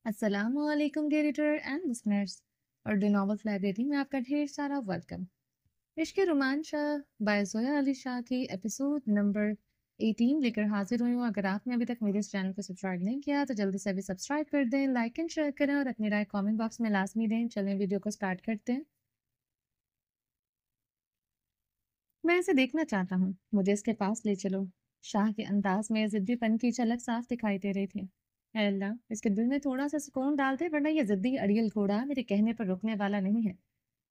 अस्सलाम वालेकुम dear reader and listeners. Urdu novels library में आपका ढेर सारा वेलकम। इश्क रोमांच बाय ज़ोया अली शाह की एपिसोड नंबर 18 लेकर हाजिर हुई हूँ। अगर आपने अभी तक मेरे इस चैनल को सब्सक्राइब नहीं किया तो जल्दी से अभी सब्सक्राइब कर दें, लाइक एंड शेयर करें और अपनी राय कमेंट बॉक्स में लाजमी दें। चलें वीडियो को स्टार्ट करते हैं। मैं इसे देखना चाहता हूँ, मुझे इसके पास ले चलो। शाह के अंदाज में जिद्दीपन की झलक साफ दिखाई दे रही थी। ऐ अल्लाह, इसके दिल में थोड़ा सा सुकून डाल दे, वरना ये जिद्दी अड़ियल घोड़ा मेरे कहने पर रुकने वाला नहीं है।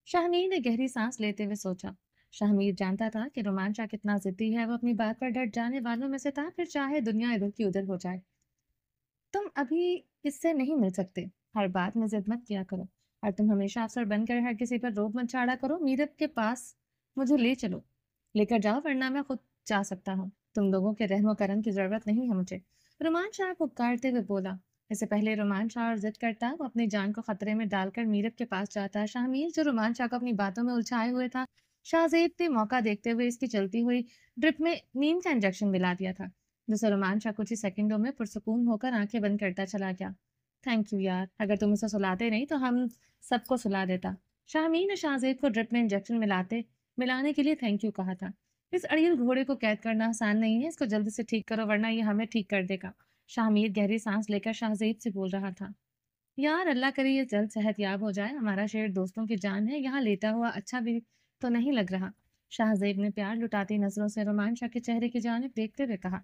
शाहमीर ने गहरी सांस लेते हुए सोचा। शाहमीर जानता था कि रोमांचा कितना जिद्दी है। वो अपनी बात पर डट जाने वालों में से था, फिर चाहे दुनिया इधर की उधर हो जाए। तुम अभी इससे नहीं मिल सकते। हर बात में जिद मत किया करो, और तुम हमेशा अफसर बनकर हर किसी पर रोब मत झाड़ा करो। मीरब के पास मुझे ले चलो, लेकर जाओ, वरना मैं खुद जा सकता हूँ। तुम लोगों के रहमो करम की जरूरत नहीं है मुझे। रोमान शाह को पुकारते हुए बोला। इससे पहले रोमान शाह और जिद करता, वो अपनी जान को खतरे में डालकर मीरब के पास जाता। शाहमीर जो रोमान शाह को अपनी बातों में उलझाए हुए था, शाहजेब ने मौका देखते हुए इसकी चलती हुई ड्रिप में नींद का इंजेक्शन मिला दिया था, जिसे रोमान शाह कुछ ही सेकंडों में पुरसुकून होकर आंखें बंद करता चला गया। थैंक यू यार, अगर तुम उसे सुलाते नहीं तो हम सबको सुला देता। शाहमीर ने शाहजेब को ड्रिप में इंजेक्शन मिलाने के लिए थैंक यू कहा था। इस अड़ियल घोड़े को कैद करना आसान नहीं है, इसको जल्दी से ठीक करो, वरना ये हमें ठीक कर देगा। शाहमीर गहरी सांस लेकर शाहजेब से बोल रहा था। यार अल्लाह करे ये जल्द सेहतयाब हो जाए, हमारा शेर दोस्तों की जान है, यहाँ लेटा हुआ अच्छा भी तो नहीं लग रहा। शाहजेब ने प्यार लुटाती नजरों से रोमान शाह के चेहरे की जानिब देखते हुए कहा।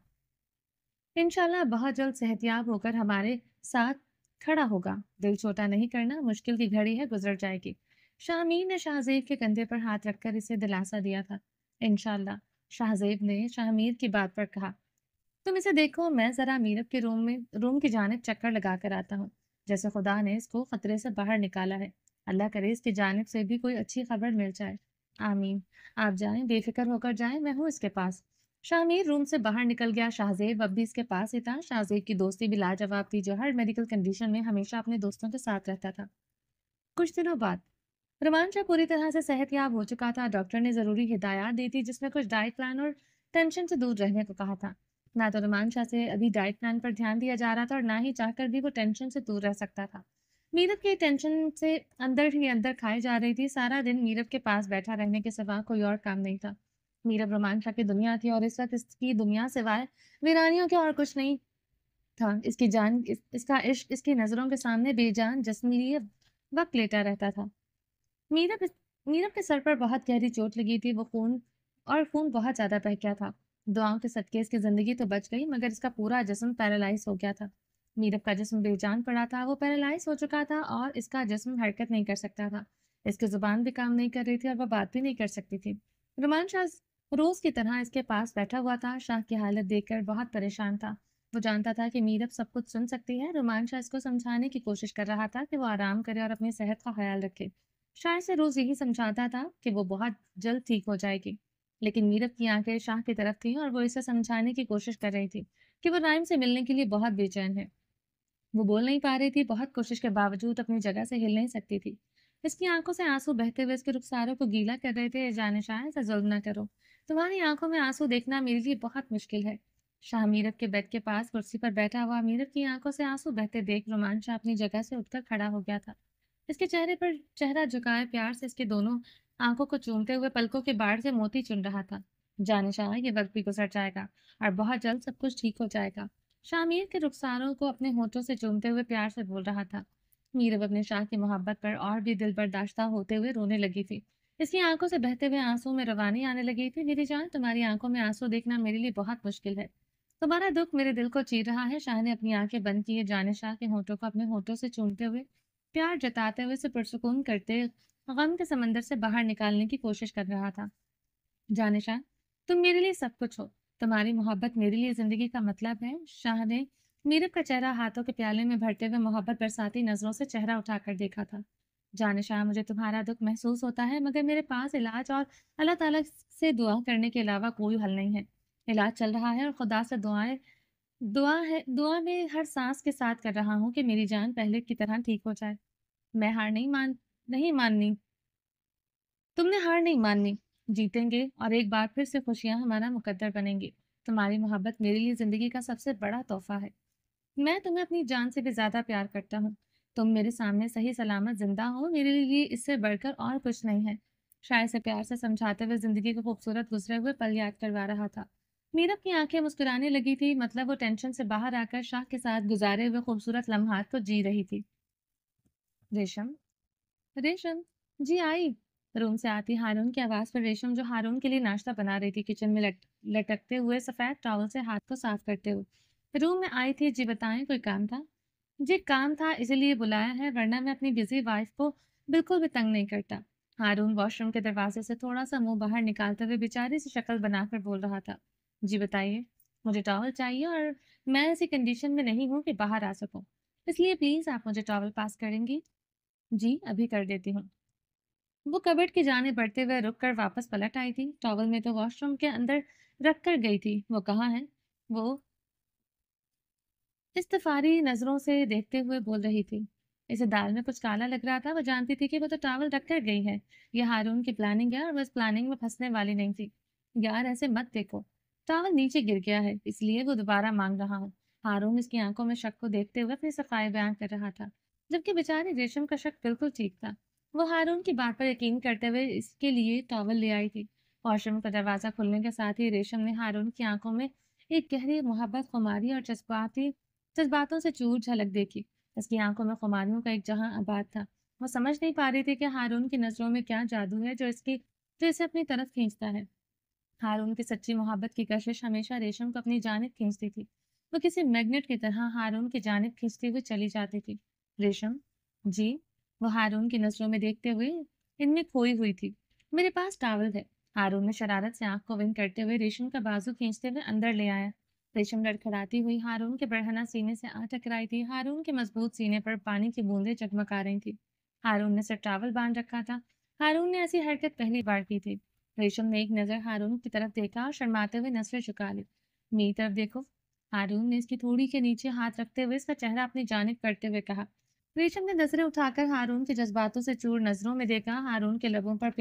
इंशाल्लाह बहुत जल्द सेहतयाब होकर हमारे साथ खड़ा होगा। दिल छोटा नहीं करना, मुश्किल की घड़ी है, गुजर जाएगी। शाहमीर ने शाहजेब के कंधे पर हाथ रखकर इसे दिलासा दिया था। इंशाल्लाह, शाहजेब ने शाहमीर की बात पर कहा। तुम इसे देखो, मैं जरा मीरब के रूम की जानिब चक्कर लगा कर आता हूँ। जैसे खुदा ने इसको खतरे से बाहर निकाला है। अल्लाह करे इसकी जानिब से भी कोई अच्छी खबर मिल जाए। आमीन। आप जाएं, बेफिक्र होकर जाएं, मैं हूँ इसके पास। शामिर रूम से बाहर निकल गया। शाहजेब अब भी इसके पास ही था। शाहजेब की दोस्ती भी लाजवाब थी, जो हर मेडिकल कंडीशन में हमेशा अपने दोस्तों के साथ रहता था। कुछ दिनों बाद रोमांचा पूरी तरह से सेहतयाब हो चुका था। डॉक्टर ने जरूरी हिदायत दी थी, जिसमें कुछ डाइट प्लान और टेंशन से दूर रहने को कहा था। ना तो रोमांचा से अभी डाइट प्लान पर ध्यान दिया जा रहा था, और ना ही चाहकर भी वो टेंशन से दूर रह सकता था। मीरब की टेंशन से अंदर ही अंदर खाई जा रही थी। सारा दिन मीरब के पास बैठा रहने के सिवा कोई और काम नहीं था। मीरब रोमांचा की दुनिया थी, और इस वक्त इसकी दुनिया सिवाय वीरानियों के और कुछ नहीं था। इसका इश्क इसकी नजरों के सामने बेजान जिस्म लिए वक्त लेटा रहता था। मीरब इस मीरब के सर पर बहुत गहरी चोट लगी थी। वो खून बहुत ज़्यादा बह गया था। दुआओं के सदके इसकी ज़िंदगी तो बच गई, मगर इसका पूरा जिस्म पैरालाइज हो गया था। मीरब का जिस्म बेजान पड़ा था, वो पैरालाइज हो चुका था, और इसका जिस्म हरकत नहीं कर सकता था। इसकी ज़ुबान भी काम नहीं कर रही थी, और वह बात भी नहीं कर सकती थी। रुमान शाह रोज़ की तरह इसके पास बैठा हुआ था। शाह की हालत देखकर बहुत परेशान था। वो जानता था कि मीरब सब कुछ सुन सकती है। रुमान शाह इसको समझाने की कोशिश कर रहा था कि वो आराम करे और अपनी सेहत का ख्याल रखे। शाह से रोज यही समझाता था कि वो बहुत जल्द ठीक हो जाएगी। लेकिन मीरब की आंखें शाह की तरफ थीं, और वो इसे समझाने की कोशिश कर रही थी कि वो राइम से मिलने के लिए बहुत बेचैन है। वो बोल नहीं पा रही थी, बहुत कोशिश के बावजूद अपनी जगह से हिल नहीं सकती थी। इसकी आंखों से आंसू बहते हुए इसके रुखसारों को गीला कर रहे थे। जाने शाह, ऐसा जुल्म ना करो। तुम्हारी आंखों में आंसू देखना मेरे लिए बहुत मुश्किल है। शाह मीरब के बेड के पास कुर्सी पर बैठा हुआ मीरब की आंखों से आंसू बहते देख रोमान शाह अपनी जगह से उठकर खड़ा हो गया था। इसके चेहरे पर चेहरा झुकाए प्यार से इसके दोनों आंखों को चूमते हुए पलकों के बाढ़ से मोती चुन रहा था। जाने शाह, ये वक्त भी गुजर जाएगा, और बहुत जल्द सब कुछ ठीक हो जाएगा। शामिर के रुखसारों को अपने होठों से चूमते हुए प्यार से बोल रहा था। मीरब अपने शाह की मोहब्बत पर और भी दिल बर्दाश्ता होते हुए रोने लगी थी। इसकी आंखों से बहते हुए आंसू में रवानी आने लगी थी। मेरी जान, तुम्हारी आंखों में आंसू देखना मेरे लिए बहुत मुश्किल है। तुम्हारा दुख मेरे दिल को चीर रहा है। शाह ने अपनी आंखें बंद किए। जाने शाह के होठों को अपने होठों से चूमते हुए प्यार जताते हुए उसे पुरसुकून करते गम के समंदर से बाहर निकालने की कोशिश कर रहा था। जानिशा, तुम मेरे लिए सब कुछ हो। तुम्हारी मोहब्बत मेरे लिए जिंदगी का मतलब है। शाह ने मीरब का चेहरा हाथों के प्याले में भरते हुए मोहब्बत बरसाती नजरों से चेहरा उठाकर देखा था। जानिशा, मुझे तुम्हारा दुख महसूस होता है, मगर मेरे पास इलाज और अल्लाह ताला से दुआ करने के अलावा कोई हल नहीं है। इलाज चल रहा है, और खुदा से दुआ में हर सांस के साथ कर रहा हूँ कि मेरी जान पहले की तरह ठीक हो जाए। मैं हार नहीं माननी। तुमने हार नहीं माननी। जीतेंगे, और एक बार फिर से खुशियां हमारा मुकद्दर बनेंगी। तुम्हारी मोहब्बत मेरे लिए जिंदगी का सबसे बड़ा तोहफा है। मैं तुम्हें अपनी जान से भी ज्यादा प्यार करता हूँ। तुम मेरे सामने सही सलामत जिंदा हो, मेरे लिए इससे बढ़कर और कुछ नहीं है। शायद से प्यार से समझाते हुए जिंदगी के खूबसूरत गुजरे हुए पल याद करवा रहा था। मीरब की आंखें मुस्कुराने लगी थी, मतलब वो टेंशन से बाहर आकर शाह के साथ गुजारे हुए खूबसूरत लम्हात को जी रही थी। रेशम, रेशम, जी आई। रूम से आती हारून की आवाज पर रेशम, जो हारून के लिए नाश्ता बना रही थी, किचन में लटकते हुए सफेद टॉवल से हाथ को साफ करते हुए रूम में आई थी। जी बताएं, कोई काम था? जी काम था, इसीलिए बुलाया है, वरना मैं अपनी बिजी वाइफ को बिल्कुल भी तंग नहीं करता। हारून वॉशरूम के दरवाजे से थोड़ा सा मुंह बाहर निकालते हुए बेचारी सी शक्ल बनाकर बोल रहा था। जी बताइए। मुझे टॉवल चाहिए, और मैं ऐसी कंडीशन में नहीं हूँ कि बाहर आ सकूं, इसलिए प्लीज आप मुझे टॉवल पास करेंगी? जी अभी कर देती हूँ। वो कबर्ड की जाने बढ़ते हुए रुक कर वापस पलट आई थी। टॉवल में तो वॉशरूम के अंदर रख कर गई थी, वो कहाँ है? वो इस्तफारी नजरों से देखते हुए बोल रही थी। इसे दाल में कुछ काला लग रहा था, वो जानती थी कि वो तो टॉवल रख कर गई है। यह हारून की प्लानिंग है, और बस प्लानिंग में फंसने वाली नहीं थी। यार ऐसे मत देखो, टॉवल नीचे गिर गया है, इसलिए वो दोबारा मांग रहा हूँ। हारून इसकी आंखों में शक को देखते हुए अपनी सफाई बयान कर रहा था, जबकि बेचारी रेशम का शक बिल्कुल ठीक था। वो हारून की बात पर यकीन करते हुए इसके लिए टॉवल ले आई थी। वॉशरूम का दरवाजा खुलने के साथ ही रेशम ने हारून की आंखों में एक गहरी मोहब्बत, खुमारी और जज्बातों से चूर झलक देखी। उसकी आंखों में खुमारियों का एक जहां आबाद था। वो समझ नहीं पा रही थी कि हारून की नजरों में क्या जादू है जो इसे अपनी तरफ खींचता है। हारून की सच्ची मोहब्बत की कशिश हमेशा रेशम को अपनी जानिब खींचती थी। वो किसी मैग्नेट की तरह हारून की जानिब खींचती हुई चली जाती थी। रेशम, जी। वो हारून की नजरों में देखते हुए इनमें खोई हुई थी। मेरे पास टावल है। हारून ने शरारत से आंख को विंक करते हुए रेशम का बाजू खींचते हुए अंदर ले आया। रेशम लड़खड़ाती हुई हारून के बढ़हना सीने से आ टकराई थी। हारून के मजबूत सीने पर पानी की बूंदें जगमगा रही थी। हारून ने सिर्फ टावल बांध रखा था। हारून ने ऐसी हरकत पहली बार की थी। रेशम ने एक नजर हारून की तरफ देखा और शर्माते हुए नजरें झुका ली। मेरी तरफ देखो। हारून ने इसकी थोड़ी के नीचे हाथ रखते हुए इसका चेहरा अपनी जानिब करते हुए कहा। रेशम ने नजरें उठाकर हारून के जज्बातों से चूर नजरों में देखा। हारून के लबों पर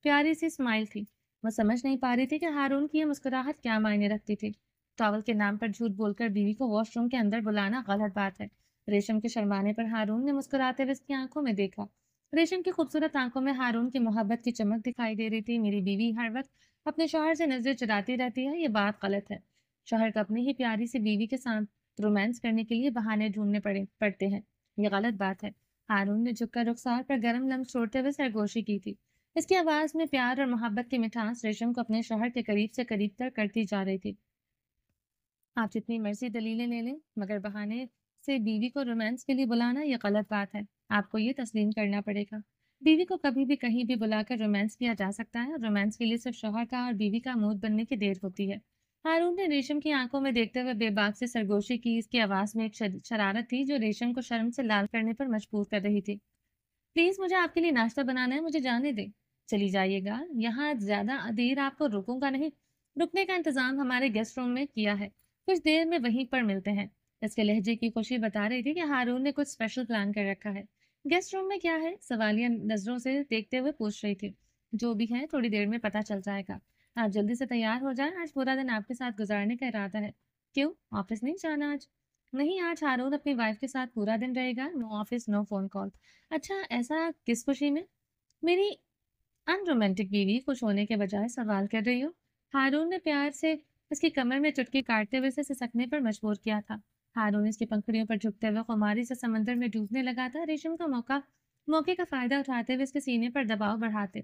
प्यारी सी स्माइल थी। वह समझ नहीं पा रही थी कि हारून की यह मुस्कुराहट क्या मायने रखती थी। टॉवल के नाम पर झूठ बोलकर बीवी को वॉशरूम के अंदर बुलाना गलत बात है। रेशम के शर्माने पर हारून ने मुस्कुराते हुए उसकी आंखों में देखा। रेशम की खूबसूरत आंखों में हारून की मोहब्बत की चमक दिखाई दे रही थी। मेरी बीवी हर वक्त अपने शौहर से नजरें चुराती रहती है, ये बात गलत है। शौहर को अपनी ही प्यारी सी बीवी के साथ रोमांस करने के लिए बहाने ढूंढने पड़ते हैं, ये गलत बात है। हारून ने झुककर रुखसार पर गर्म लम्स छोड़ते हुए सरगोशी की थी। इसकी आवाज में प्यार और मोहब्बत की मिठास रेशम को अपने शौहर के करीब से करीब तक करती जा रही थी। आप जितनी मर्जी दलीलें ले लें, मगर बहाने से बीवी को रोमांस के लिए बुलाना ये गलत बात है। आपको ये तस्लीम करना पड़ेगा। बीवी को कभी भी कहीं भी बुलाकर रोमांस किया जा सकता है, और रोमांस के लिए सिर्फ शौहर का और बीवी का मूड बनने की देर होती है। हारून ने रेशम की आंखों में देखते हुए बेबाक से सरगोशी की। इसकी आवाज में एक शरारत थी जो रेशम को शर्म से लाल करने पर मजबूर कर रही थी। प्लीज मुझे आपके लिए नाश्ता बनाना है, मुझे जाने दें। चली जाइएगा, यहाँ ज्यादा देर आपको रुकूंगा नहीं। रुकने का इंतजाम हमारे गेस्ट रूम में किया है, कुछ देर में वहीं पर मिलते हैं। इसके लहजे की खुशी बता रही थी कि हारून ने कुछ स्पेशल प्लान कर रखा है। गेस्ट रूम में क्या है? सवालिया नजरों से देखते हुए पूछ रही थी। जो भी है थोड़ी देर में पता चल जाएगा। आप जल्दी से तैयार हो जाएं, आज पूरा दिन आपके साथ गुजारने का इरादा है। क्यों, ऑफिस नहीं जाना आज? नहीं, आज हारून अपनी वाइफ के साथ पूरा दिन रहेगा। No office, no phone call. अच्छा, ऐसा किस खुशी में? मेरी अनरोमांटिक बीवी खुश होने के बजाय सवाल कर रही हो। हारून ने प्यार से उसकी कमर में चुटकी काटते हुए उसे सिसकने पर मजबूर किया था। हारून इसकी पंखुड़ियों पर झुकते हुए खुमारी से समंदर में डूबने लगा था। रेशम का मौके का फायदा उठाते हुए इसके सीने पर दबाव बढ़ाते,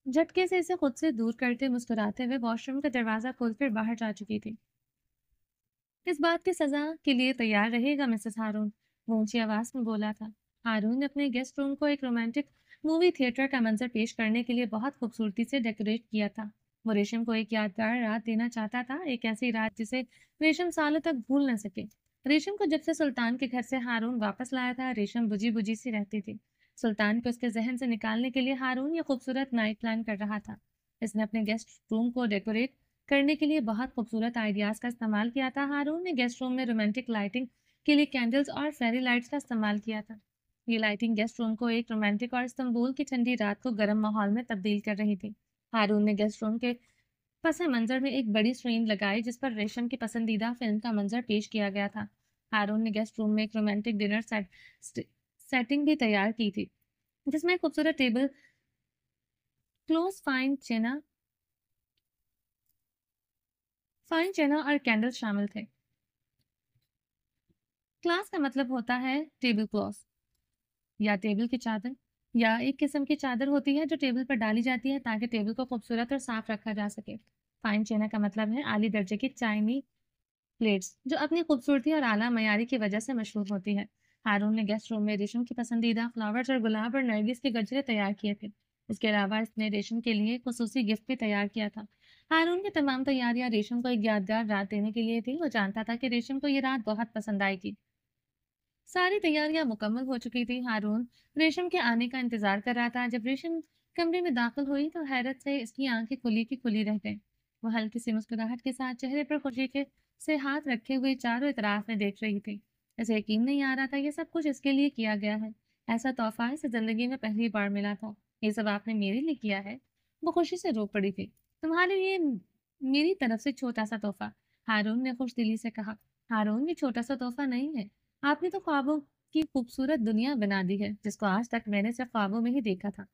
झटके से इसे खुद से दूर करते मुस्कुराते हुए वॉशरूम का दरवाजा खोलकर बाहर जा चुकी थी। इस बात की सजा के लिए तैयार रहेगा मिसेस हारून, वो ऊंची आवाज में बोला था। हारून ने अपने गेस्ट रूम को एक रोमांटिक मूवी थिएटर का मंजर पेश करने के लिए बहुत खूबसूरती से डेकोरेट किया था। वो रेशम को एक यादगार रात देना चाहता था, एक ऐसी रात जिसे रेशम सालों तक भूल न सके। रेशम को जब से सुल्तान के घर से हारून वापस लाया था, रेशम बुझी बुझी सी रहती थी। सुल्तान को उसके जहन से निकालने के लिए हारून ये खूबसूरत नाइट प्लान कर रहा था। इसने अपने गेस्ट रूम को डेकोरेट करने के लिए बहुत खूबसूरत आइडियाज का इस्तेमाल किया था। हारून ने गेस्ट रूम में रोमांटिक लाइटिंग के लिए कैंडल्स और फेरी लाइट्स का इस्तेमाल किया था। ये लाइटिंग गेस्ट रूम को एक रोमांटिक और इस्तांबुल की ठंडी रात को गर्म माहौल में तब्दील कर रही थी। हारून ने गेस्ट रूम के पस मंजर में एक बड़ी स्क्रीन लगाई जिस पर रेशम की पसंदीदा फिल्म का मंजर पेश किया गया था। हारून ने गेस्ट रूम में एक रोमांटिक डिनर सेटिंग भी तैयार की थी, जिसमें एक खूबसूरत टेबल, क्लोज फाइन चेना और कैंडल शामिल थे। क्लास का मतलब होता है टेबल क्लॉथ या टेबल की चादर, या एक किस्म की चादर होती है जो टेबल पर डाली जाती है ताकि टेबल को खूबसूरत और साफ रखा जा सके। फाइन चेना का मतलब है आली दर्जे की चाइनी प्लेट्स, जो अपनी खूबसूरती और आला मयारी की वजह से मशहूर होती है। हारून ने गेस्ट रूम में रेशम की पसंदीदा फ्लावर्स और गुलाब और नरगिस के गजरे तैयार किए थे। इसके अलावा इसने रेशम के लिए खसूसी गिफ्ट भी तैयार किया था। हारून की तमाम तैयारियां रेशम को एक यादगार रात देने के लिए थी। वो जानता था कि रेशम को ये रात बहुत पसंद आएगी। सारी तैयारियां मुकम्मल हो चुकी थी। हारून रेशम के आने का इंतजार कर रहा था। जब रेशम कमरे में दाखिल हुई तो हैरत से इसकी आंखें खुली की खुली रह गईं। वो हल्की सी मुस्कुराहट के साथ चेहरे पर खुशी के से हाथ रखे हुए चारों इतराफ में देख रही थी। इसे यकीन नहीं आ रहा था ये सब कुछ इसके लिए किया गया है। ऐसा तोहफा इसे जिंदगी में पहली बार मिला था। ये सब आपने मेरे लिए किया है। वो खुशी से रो पड़ी थी। तुम्हारे लिए मेरी तरफ से छोटा सा तोहफा, हारून ने खुश दिली से कहा। हारून, ये छोटा सा तोहफा नहीं है। आपने तो ख्वाबों की खूबसूरत दुनिया बना दी है, जिसको आज तक मैंने सिर्फ ख्वाबों में ही देखा था।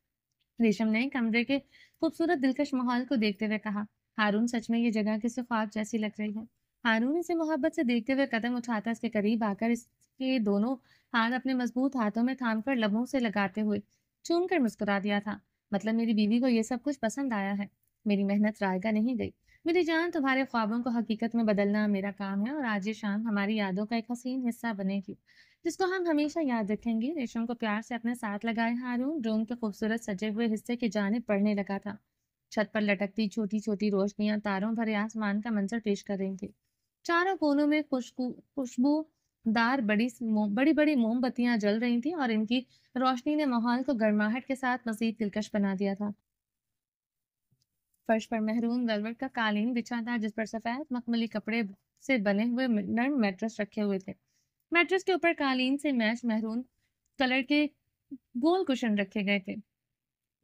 रेशम ने कमरे के खूबसूरत दिलकश माहौल को देखते हुए कहा। हारून, सच में ये जगह किसी ख्वाब जैसी लग रही है। हारून इसे मोहब्बत से देखते हुए कदम उठाता इसके करीब आकर इसके दोनों हाथ अपने मजबूत हाथों में थामकर लबों से लगाते हुए चूम कर मुस्कुरा दिया था। मतलब मेरी बीवी को ये सब कुछ पसंद आया है। मेरी मेहनत रायगा नहीं गई। मेरी जान, तुम्हारे ख्वाबों को हकीकत में बदलना मेरा काम है और आज ये शाम हमारी यादों का एक हसीन हिस्सा बनेगी, जिसको हम हमेशा याद रखेंगे। रेशम को प्यार से अपने साथ लगाए हारून रूम के खूबसूरत सजे हुए हिस्से की जानिब बढ़ने लगा था। छत पर लटकती छोटी छोटी रोशनियां तारों भरे आसमान का मंजर पेश कर रही थी। चारों कोनों में खुशबूदार बड़ी बड़ी मोमबत्तियां जल रही थीं और इनकी रोशनी ने माहौल को गर्माहट के साथ मजीद दिलकश बना दिया था। फर्श पर महरून वेलवेट का कालीन बिछा था, जिस पर सफेद मखमली कपड़े से बने हुए नर्म मैट्रेस रखे हुए थे। मैट्रेस के ऊपर कालीन से मैच महरून कलर के गोल कुशन रखे गए थे,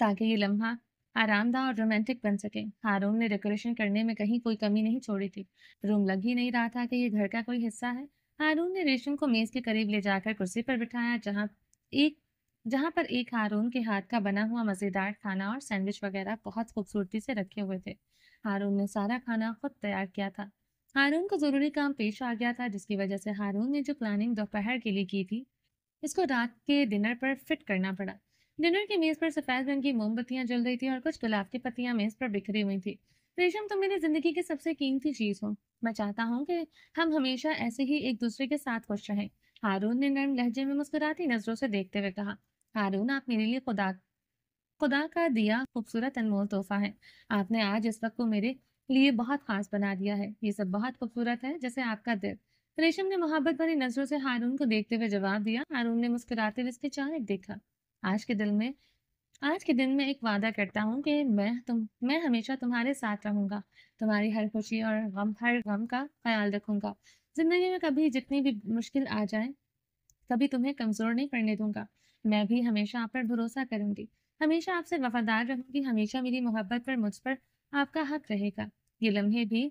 ताकि ये लम्हा आरामदाह और रोमांटिक बन सके। हारून ने डेकोरेशन करने में कहीं कोई कमी नहीं छोड़ी थी। रूम लग ही नहीं रहा था कि ये घर का कोई हिस्सा है। हारून ने रेशम को मेज के करीब ले जाकर कुर्सी पर बिठाया, एक जहां पर एक हारून के हाथ का बना हुआ मजेदार खाना और सैंडविच वगैरह बहुत खूबसूरती से रखे हुए थे। हारून ने सारा खाना खुद तैयार किया था। हारून को जरूरी काम पेश आ गया था, जिसकी वजह से हारून ने जो प्लानिंग दोपहर के लिए की थी, इसको रात के डिनर पर फिट करना पड़ा। डिनर की मेज पर सफेद रंग की मोमबत्तियां जल रही थी और कुछ गुलाब की पत्तियां मेज पर बिखरी हुई थी। रेशम, तुम मेरी जिंदगी की सबसे कीमती चीज हो। मैं चाहता हूँ कि हम हमेशा ऐसे ही एक दूसरे के साथ खुश रहें। हारून ने नर्म लहजे में मुस्कुराती नजरों से देखते हुए कहा। हारून, आप मेरे लिए खुदा खुदा का दिया खूबसूरत अनमोल तोहफा है। आपने आज इस वक्त को मेरे लिए बहुत खास बना दिया है। ये सब बहुत खूबसूरत है, जैसे आपका दिल। रेशम ने मोहब्बत भरी नजरों से हारून को देखते हुए जवाब दिया। हारून ने मुस्कुराते हुए इसकी चानक देखा। आज के दिल में आज के दिन में एक वादा करता हूँ कि मैं हमेशा तुम्हारे साथ रहूंगा। तुम्हारी हर गम का ख्याल रखूंगा। जिंदगी में कभी जितनी भी मुश्किल आ जाए, कभी तुम्हें कमजोर नहीं पड़ने दूंगा। मैं भी हमेशा आप पर भरोसा करूंगी, हमेशा आपसे वफादार रहूंगी, हमेशा मेरी मोहब्बत पर मुझ पर आपका हक रहेगा। ये लम्हे भी